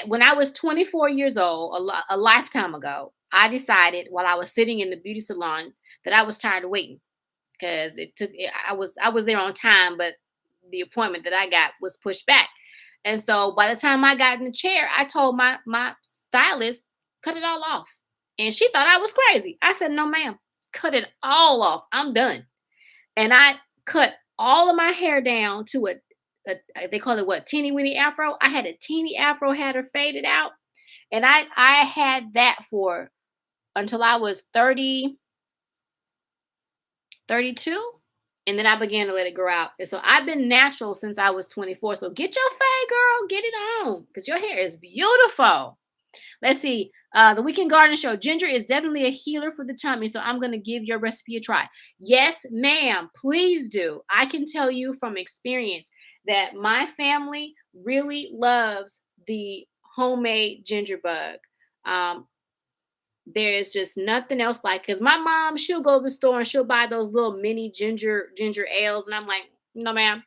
Speaker 1: When I was 24 years old, a lifetime ago, I decided while I was sitting in the beauty salon that I was tired of waiting because I was there on time, but the appointment that I got was pushed back. And so by the time I got in the chair, I told my stylist, cut it all off. And she thought I was crazy. I said, no, ma'am, cut it all off. I'm done. And I cut all of my hair down to they call it what, teeny weeny afro. I had a teeny afro, had her faded out. And I had that for until I was 30, 32. And then I began to let it grow out. And so I've been natural since I was 24. So get your fade, girl. Get it on. Because your hair is beautiful. Let's see. The Weekend Garden Show. Ginger is definitely a healer for the tummy. So I'm going to give your recipe a try. Yes, ma'am. Please do. I can tell you from experience that my family really loves the homemade ginger bug. Um, there is just nothing else like, because my mom, she'll go to the store and she'll buy those little mini ginger ales, and I'm like, no, ma'am.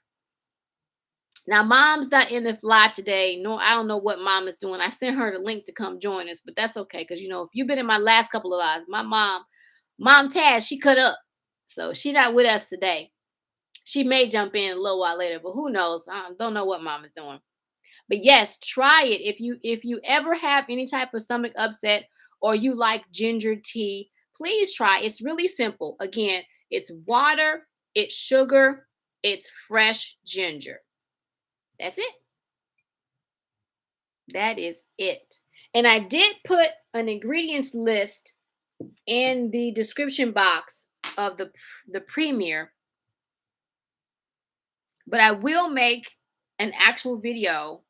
Speaker 1: Now, mom's not in the live today. No, I don't know what mom is doing. I sent her the link to come join us, but that's okay because if you've been in my last couple of lives, my mom Taz, she cut up, so she not with us today. She may jump in a little while later, but who knows? I don't know what mom is doing. But yes, try it. If you ever have any type of stomach upset or you like ginger tea, please try. It's really simple. Again, it's water, it's sugar, it's fresh ginger. That's it. That is it. And I did put an ingredients list in the description box of the premiere, but I will make an actual video.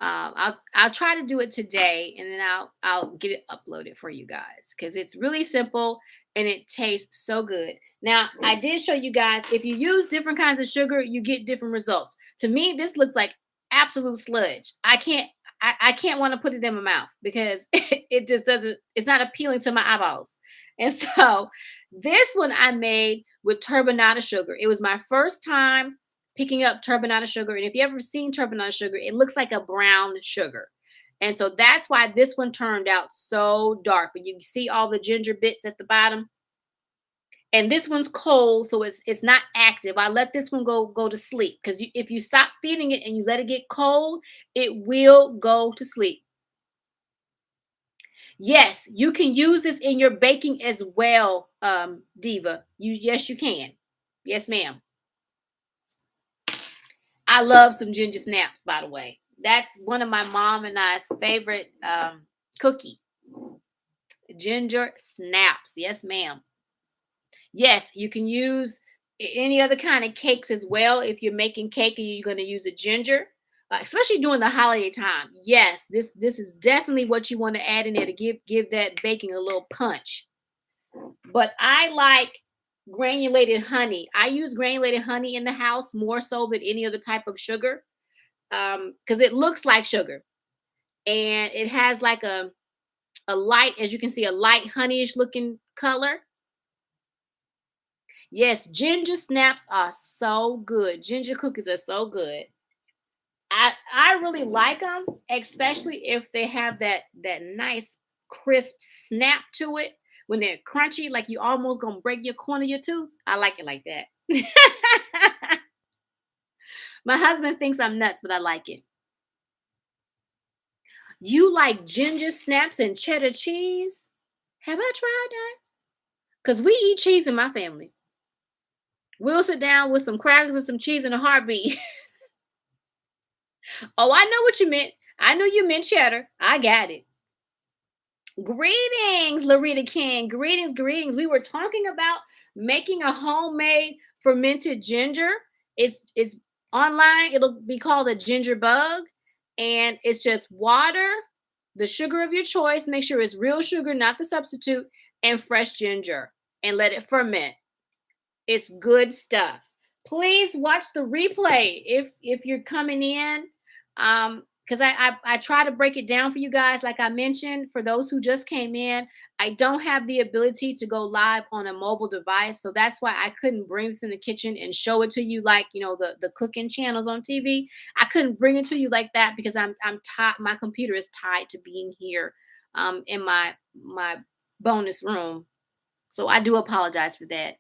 Speaker 1: I'll try to do it today, and then I'll get it uploaded for you guys because it's really simple and it tastes so good. Now, I did show you guys if you use different kinds of sugar, you get different results. To me, this looks like absolute sludge. I can't want to put it in my mouth because it just doesn't. It's not appealing to my eyeballs. And so, this one I made with turbinado sugar. It was my first time picking up turbinado sugar. And if you ever seen turbinado sugar, it looks like a brown sugar. And so that's why this one turned out so dark. But you can see all the ginger bits at the bottom. And this one's cold, so it's not active. I let this one go to sleep because if you stop feeding it and you let it get cold, it will go to sleep. Yes, you can use this in your baking as well, Diva. Yes, you can. Yes, ma'am. I love some ginger snaps, by the way. That's one of my mom and I's favorite cookie. Ginger snaps. Yes, ma'am. Yes, you can use any other kind of cakes as well. If you're making cake and you're going to use a ginger, especially during the holiday time. Yes, this is definitely what you want to add in there to give that baking a little punch. But I like granulated honey. I use granulated honey in the house more so than any other type of sugar because it looks like sugar and it has like a light, as you can see, a light honeyish looking color. Yes, ginger snaps are so good. Ginger cookies are so good. I really like them, especially if they have that nice crisp snap to it when they're crunchy, like you almost gonna break your corner of your tooth. I like it like that. My husband thinks I'm nuts, but I like it. You like ginger snaps and cheddar cheese? Have I tried that? Because we eat cheese in my family. We'll sit down with some crackers and some cheese in a heartbeat. Oh, I know what you meant. I knew you meant cheddar. I got it. Greetings, Larita King. Greetings, greetings. We were talking about making a homemade fermented ginger. It's online. It'll be called a ginger bug, and it's just water, the sugar of your choice. Make sure it's real sugar, not the substitute, and fresh ginger, and let it ferment. It's good stuff. Please watch the replay if you're coming in. Because I try to break it down for you guys. Like I mentioned, for those who just came in, I don't have the ability to go live on a mobile device. So that's why I couldn't bring this in the kitchen and show it to you like, the cooking channels on TV. I couldn't bring it to you like that because I'm tied. My computer is tied to being here in my bonus room. So I do apologize for that.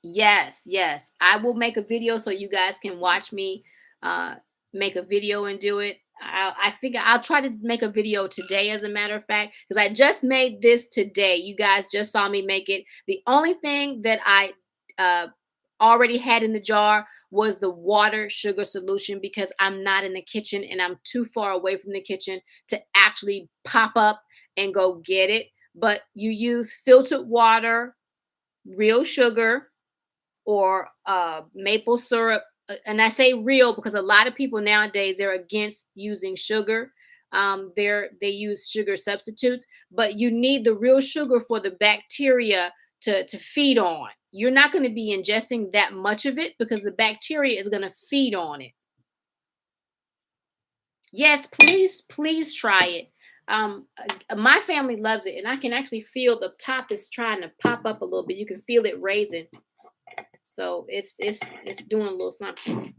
Speaker 1: Yes, yes. I will make a video so you guys can watch me uh make a video and do it. I think I'll try to make a video today, as a matter of fact, because I just made this today. You guys just saw me make it. The only thing that I uh already had in the jar was the water sugar solution because I'm not in the kitchen and I'm too far away from the kitchen to actually pop up and go get it. But you use filtered water, real sugar, or maple syrup. And I say real because a lot of people nowadays they're against using sugar. They use sugar substitutes, but you need the real sugar for the bacteria to feed on. You're not going to be ingesting that much of it because the bacteria is going to feed on it. Yes, please try it. My family loves it, and I can actually feel the top is trying to pop up a little bit. You can feel it raising. So it's doing a little something.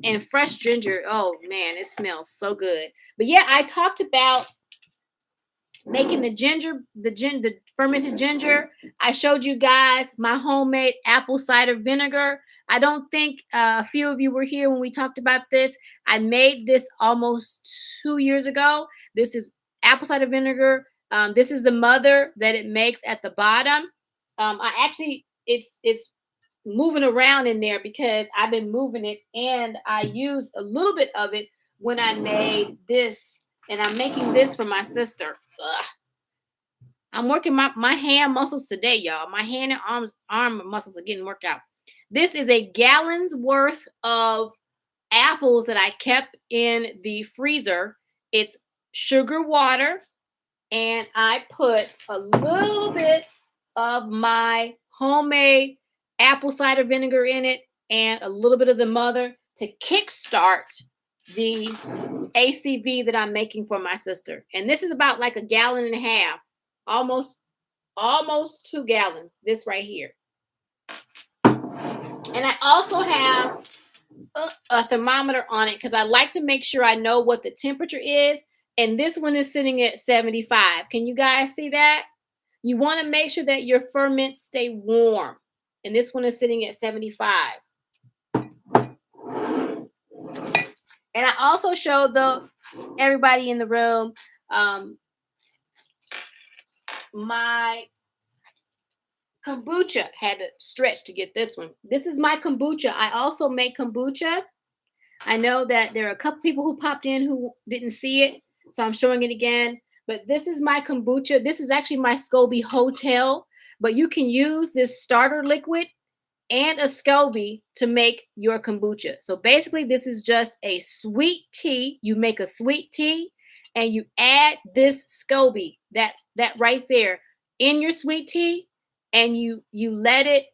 Speaker 1: And fresh ginger, oh man, it smells so good. But yeah, I talked about making the fermented ginger. I showed you guys my homemade apple cider vinegar. I don't think a few of you were here when we talked about this. I made this almost 2 years ago. This is apple cider vinegar. This is the mother that it makes at the bottom. I actually it's moving around in there because I've been moving it, and I used a little bit of it when I made this, and I'm making this for my sister. Ugh. I'm working my hand muscles today, y'all. My hand and arm muscles are getting worked out. This is a gallon's worth of apples that I kept in the freezer. It's sugar water, and I put a little bit of my homemade apple cider vinegar in it and a little bit of the mother to kickstart the ACV that I'm making for my sister. And this is about like a gallon and a half, almost 2 gallons. This right here. And I also have a thermometer on it because I like to make sure I know what the temperature is. And this one is sitting at 75. Can you guys see that? You want to make sure that your ferments stay warm. And this one is sitting at 75. And I also showed everybody in the room my kombucha. Had to stretch to get this one. This is my kombucha. I also make kombucha. I know that there are a couple people who popped in who didn't see it, so I'm showing it again. But this is my kombucha. This is actually my Kombucha Hotel, but you can use this starter liquid and a SCOBY to make your kombucha. So basically, this is just a sweet tea. You make a sweet tea and you add this SCOBY, that right there, in your sweet tea, and you let it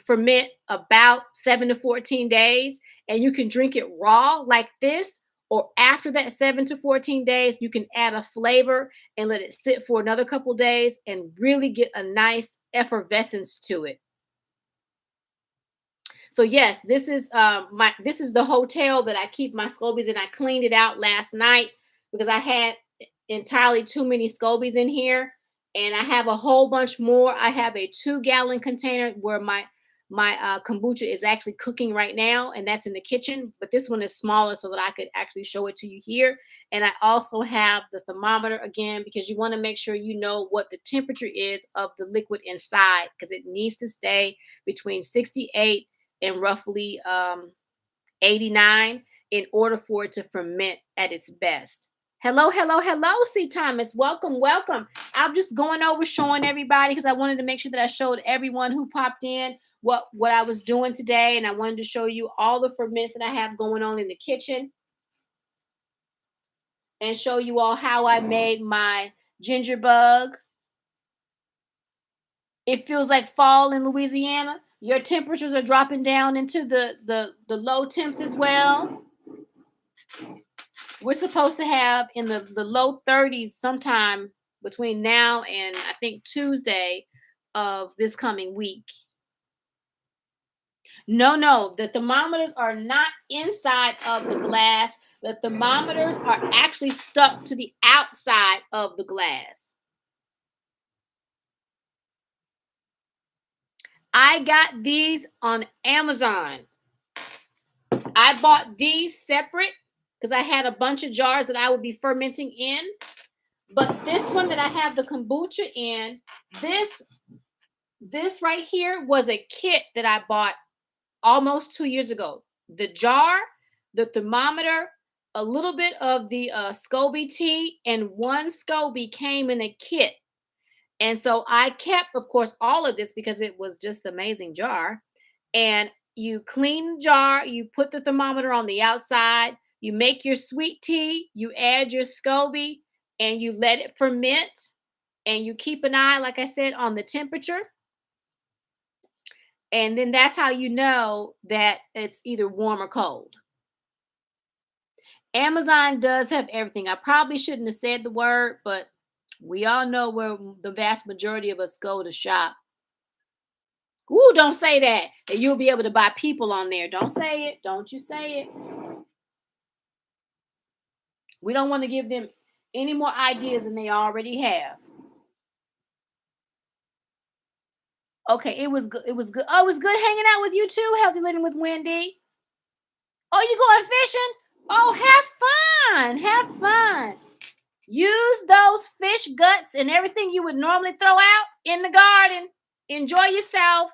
Speaker 1: ferment about 7 to 14 days, and you can drink it raw like this, or after that 7 to 14 days, you can add a flavor and let it sit for another couple days and really get a nice effervescence to it. So yes, this is this is the hotel that I keep my scobies in. I cleaned it out last night because I had entirely too many scobies in here, and I have a whole bunch more. I have a 2-gallon container where my kombucha is actually cooking right now, and that's in the kitchen. But this one is smaller so that I could actually show it to you here. And I also have the thermometer again because you want to make sure you know what the temperature is of the liquid inside because it needs to stay between 68 and roughly 89 in order for it to ferment at its best. Hello, hello, hello, C. Thomas. Welcome, welcome. I'm just going over showing everybody because I wanted to make sure that I showed everyone who popped in what I was doing today. And I wanted to show you all the ferments that I have going on in the kitchen and show you all how I made my ginger bug. It feels like fall in Louisiana. Your temperatures are dropping down into the low temps as well. We're supposed to have in the low 30s sometime between now and I think Tuesday of this coming week. No, no, the thermometers are not inside of the glass. The thermometers are actually stuck to the outside of the glass. I got these on Amazon. I bought these separate because I had a bunch of jars that I would be fermenting in. But this one that I have the kombucha in, this right here was a kit that I bought almost 2 years ago. The jar, the thermometer, a little bit of the SCOBY tea, and one SCOBY came in a kit. And so I kept, of course, all of this because it was just an amazing jar. And you clean the jar, you put the thermometer on the outside, you make your sweet tea, you add your SCOBY, and you let it ferment. And you keep an eye, like I said, on the temperature. And then that's how you know that it's either warm or cold. Amazon does have everything. I probably shouldn't have said the word, but we all know where the vast majority of us go to shop. Ooh, don't say that. And you'll be able to buy people on there. Don't say it. Don't you say it. We don't want to give them any more ideas than they already have. Okay, it was good. It was good. Oh, it was good hanging out with you too. Healthy living with Wendy. Oh, you going fishing? Oh, have fun. Have fun. Use those fish guts and everything you would normally throw out in the garden. Enjoy yourself.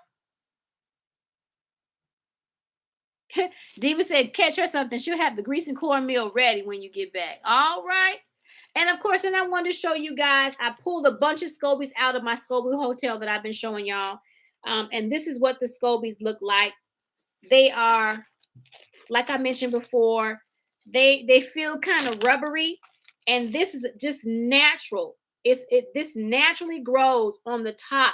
Speaker 1: Diva said, catch her something. She'll have the grease and cornmeal ready when you get back. All right. And of course, and I wanted to show you guys, I pulled a bunch of scobies out of my Kombucha Hotel that I've been showing y'all. And this is what the scobies look like. They are, like I mentioned before, they feel kind of rubbery. And this is just natural. This naturally grows on the top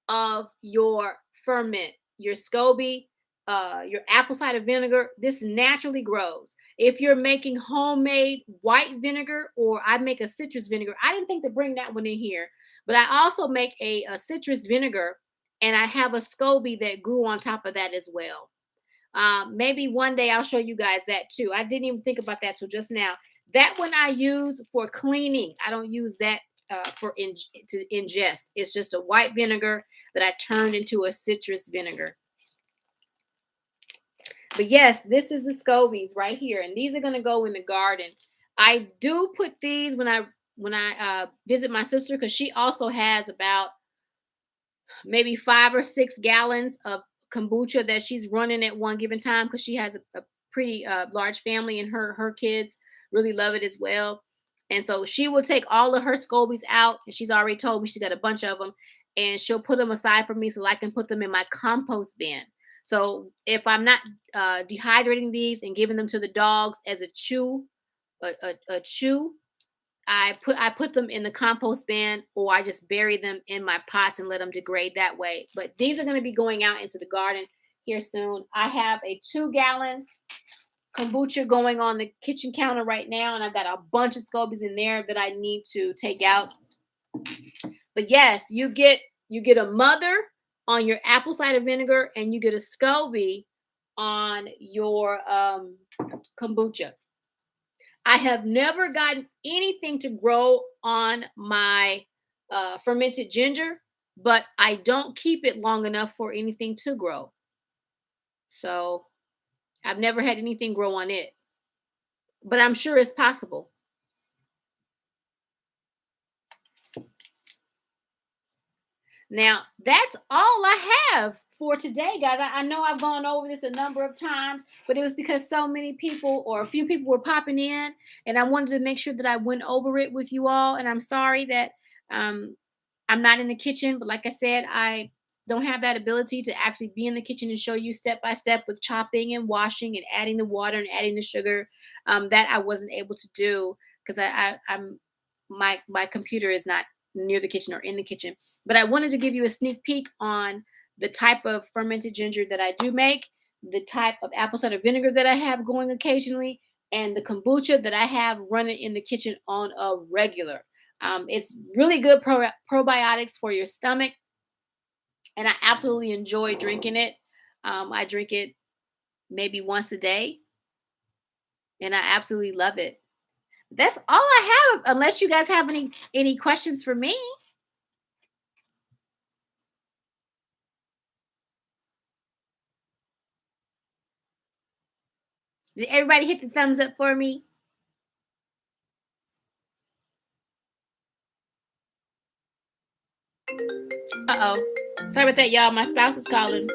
Speaker 1: of your ferment, your SCOBY, your apple cider vinegar. This naturally grows. If you're making homemade white vinegar, or I make a citrus vinegar, I didn't think to bring that one in here, but I also make a citrus vinegar, and I have a SCOBY that grew on top of that as well. Maybe one day I'll show you guys that too. I didn't even think about that till just now. That one I use for cleaning. I don't use that to ingest. It's just a white vinegar that I turned into a citrus vinegar. But yes, this is the scobies right here, and these are going to go in the garden. I do put these when I visit my sister, because she also has about maybe 5 or 6 gallons of kombucha that she's running at one given time, because she has a pretty large family, and her kids really love it as well. And so she will take all of her scobies out, and she's already told me she got a bunch of them, and she'll put them aside for me so I can put them in my compost bin. So if I'm not dehydrating these and giving them to the dogs as a chew, a chew, I put them in the compost bin, or I just bury them in my pots and let them degrade that way. But these are going to be going out into the garden here soon. I have a 2-gallon kombucha going on the kitchen counter right now, and I've got a bunch of scobies in there that I need to take out. But yes, you get a mother on your apple cider vinegar, and you get a SCOBY on your kombucha. I have never gotten anything to grow on my fermented ginger, but I don't keep it long enough for anything to grow. So I've never had anything grow on it, but I'm sure it's possible. Now, that's all I have for today, guys. I know I've gone over this a number of times, but it was because so many people or a few people were popping in, and I wanted to make sure that I went over it with you all. And I'm sorry that um, I'm not in the kitchen, but like I said, I don't have that ability to actually be in the kitchen and show you step by step with chopping and washing and adding the water and adding the sugar. That I wasn't able to do because I'm my computer is not near the kitchen or in the kitchen. But I wanted to give you a sneak peek on the type of fermented ginger that I do make, the type of apple cider vinegar that I have going occasionally, and the kombucha that I have running in the kitchen on a regular. It's really good probiotics for your stomach, and I absolutely enjoy drinking it. I drink it maybe once a day, and I absolutely love it. That's all I have, unless you guys have any questions for me. Did everybody hit the thumbs up for me? Uh oh. Sorry about that, y'all. My spouse is calling.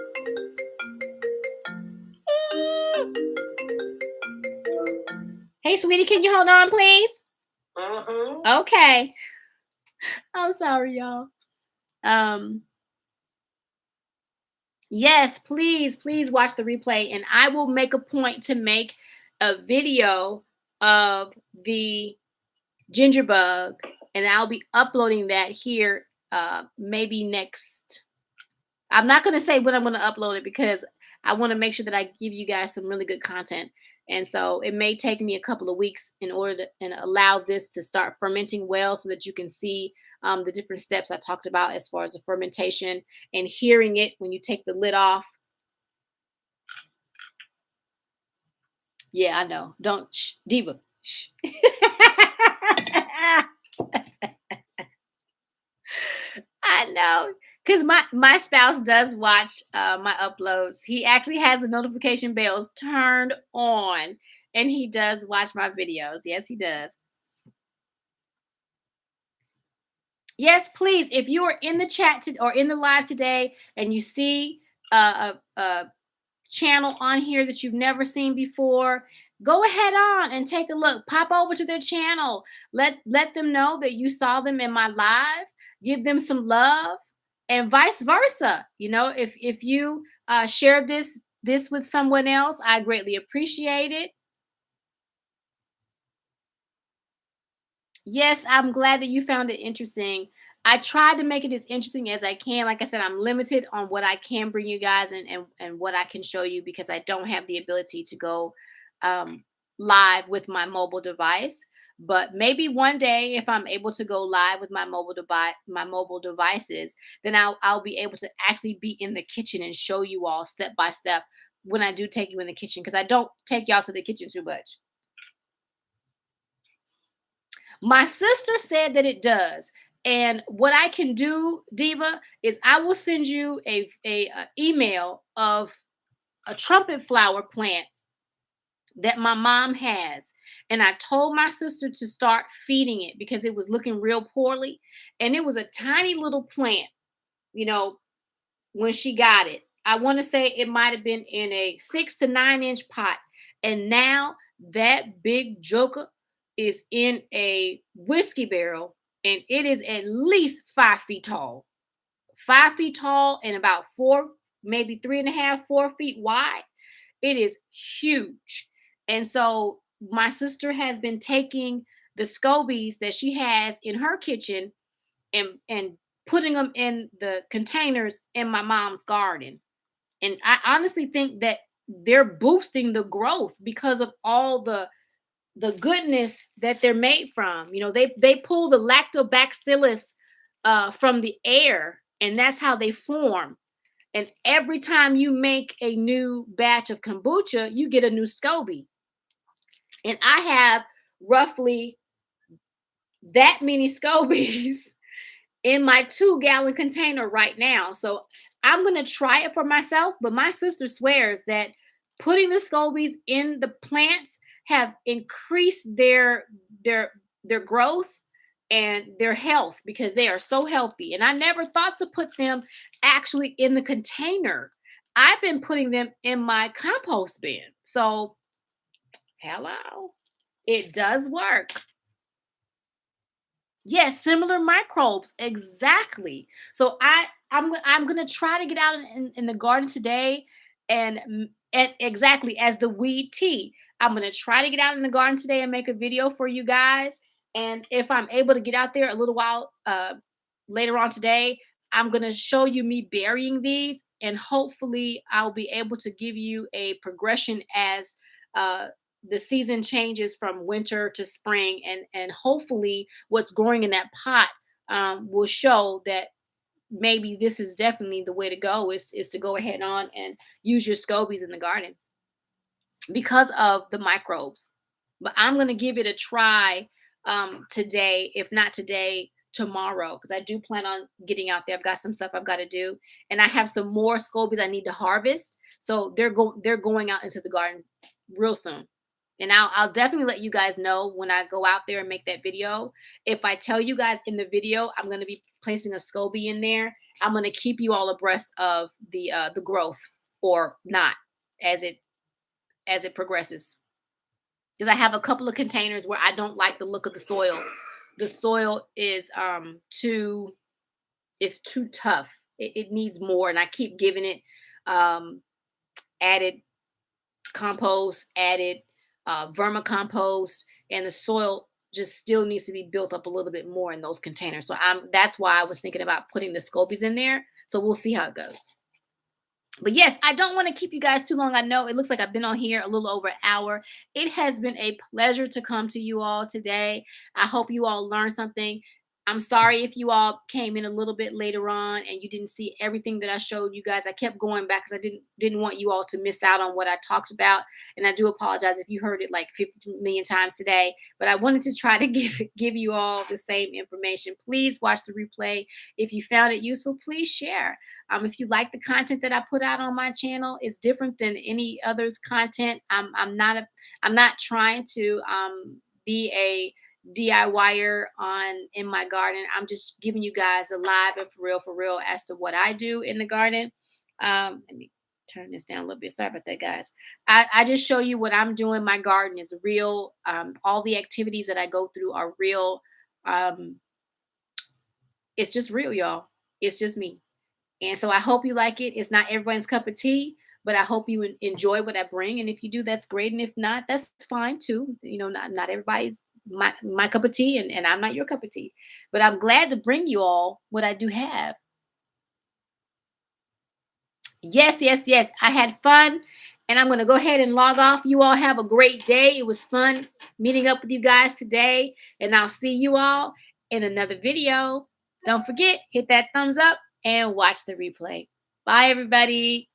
Speaker 1: Hey, sweetie, can you hold on, please? Okay. I'm sorry, y'all. Um, yes, please watch the replay, and I will make a point to make a video of the ginger bug, and I'll be uploading that here maybe next. I'm not going to say when I'm going to upload it because I want to make sure that I give you guys some really good content. And so it may take me a couple of weeks in order to and allow this to start fermenting well so that you can see the different steps I talked about as far as the fermentation and hearing it when you take the lid off. Yeah, I know. Don't, shh, Diva. Shh. I know. Because my spouse does watch my uploads. He actually has the notification bells turned on, and he does watch my videos. Yes, he does. Yes, please. If you are in the chat or in the live today and you see a channel on here that you've never seen before, go ahead on and take a look. Pop over to their channel. Let them know that you saw them in my live. Give them some love, and vice versa. You know, if you share this with someone else, I greatly appreciate it. Yes, I'm glad that you found it interesting. I tried to make it as interesting as I can. Like I said, I'm limited on what I can bring you guys and what I can show you because I don't have the ability to go um, live with my mobile device. But maybe one day, if I'm able to go live with my mobile devices, then I'll be able to actually be in the kitchen and show you all step by step when I do take you in the kitchen because I don't take y'all to the kitchen too much. My sister said that it does. And what I can do, Diva, is I will send you a email of a trumpet flower plant that my mom has. And I told my sister to start feeding it because it was looking real poorly. And it was a tiny little plant, you know, when she got it. I want to say it might have been in a 6 to 9 inch pot. And now that big joker is in a whiskey barrel and it is at least 5 feet tall. 5 feet tall and about four, maybe 3.5, 4 feet wide. It is huge. And so my sister has been taking the scobies that she has in her kitchen and putting them in the containers in my mom's garden. And I honestly think that they're boosting the growth because of all the goodness that they're made from. You know, they pull the lactobacillus from the air, and that's how they form. And every time you make a new batch of kombucha, you get a new SCOBY. And I have roughly that many scobies in my 2-gallon container right now. So I'm going to try it for myself. But my sister swears that putting the scobies in the plants have increased their their growth and their health because they are so healthy. And I never thought to put them actually in the container. I've been putting them in my compost bin. So hello, it does work. Yes, similar microbes, exactly. So I'm gonna try to get out in the garden today, and exactly as the weed tea. I'm gonna try to get out in the garden today and make a video for you guys. And if I'm able to get out there a little while later on today, I'm gonna show you me burying these, and hopefully I'll be able to give you a progression as uh, the season changes from winter to spring, and hopefully what's growing in that pot will show that maybe this is definitely the way to go, is to go ahead on and use your scobies in the garden because of the microbes. But I'm going to give it a try today, if not today, tomorrow, because I do plan on getting out there. I've got some stuff I've got to do, and I have some more scobies I need to harvest. So they're going out into the garden real soon. And I'll definitely let you guys know when I go out there and make that video. If I tell you guys in the video I'm going to be placing a SCOBY in there, I'm going to keep you all abreast of the growth or not as it progresses. Because I have a couple of containers where I don't like the look of the soil. The soil is too it's too tough. It needs more, and I keep giving it um, added compost, added vermicompost, and the soil just still needs to be built up a little bit more in those containers. So that's why I was thinking about putting the scobies in there. So we'll see how it goes. But yes, I don't want to keep you guys too long. I know it looks like I've been on here a little over an hour. It has been a pleasure to come to you all today. I hope you all learned something. I'm sorry if you all came in a little bit later on and you didn't see everything that I showed you guys. I kept going back because I didn't want you all to miss out on what I talked about. And I do apologize if you heard it like 50 million times today. But I wanted to try to give you all the same information. Please watch the replay. If you found it useful, please share. If you like the content that I put out on my channel, it's different than any other's content. I'm not trying to be a DIYer on in my garden. I'm just giving you guys a live and for real as to what I do in the garden. Let me turn this down a little bit. Sorry about that, guys. I just show you what I'm doing. My garden is real. All the activities that I go through are real. Um, it's just real, y'all. It's just me. And so I hope you like it. It's not everyone's cup of tea, but I hope you enjoy what I bring. And if you do, that's great. And if not, that's fine too. Not everybody's my cup of tea, and I'm not your cup of tea. But I'm glad to bring you all what I do have. Yes, yes, yes. I had fun. And I'm going to go ahead and log off. You all have a great day. It was fun meeting up with you guys today. And I'll see you all in another video. Don't forget, hit that thumbs up and watch the replay. Bye, everybody.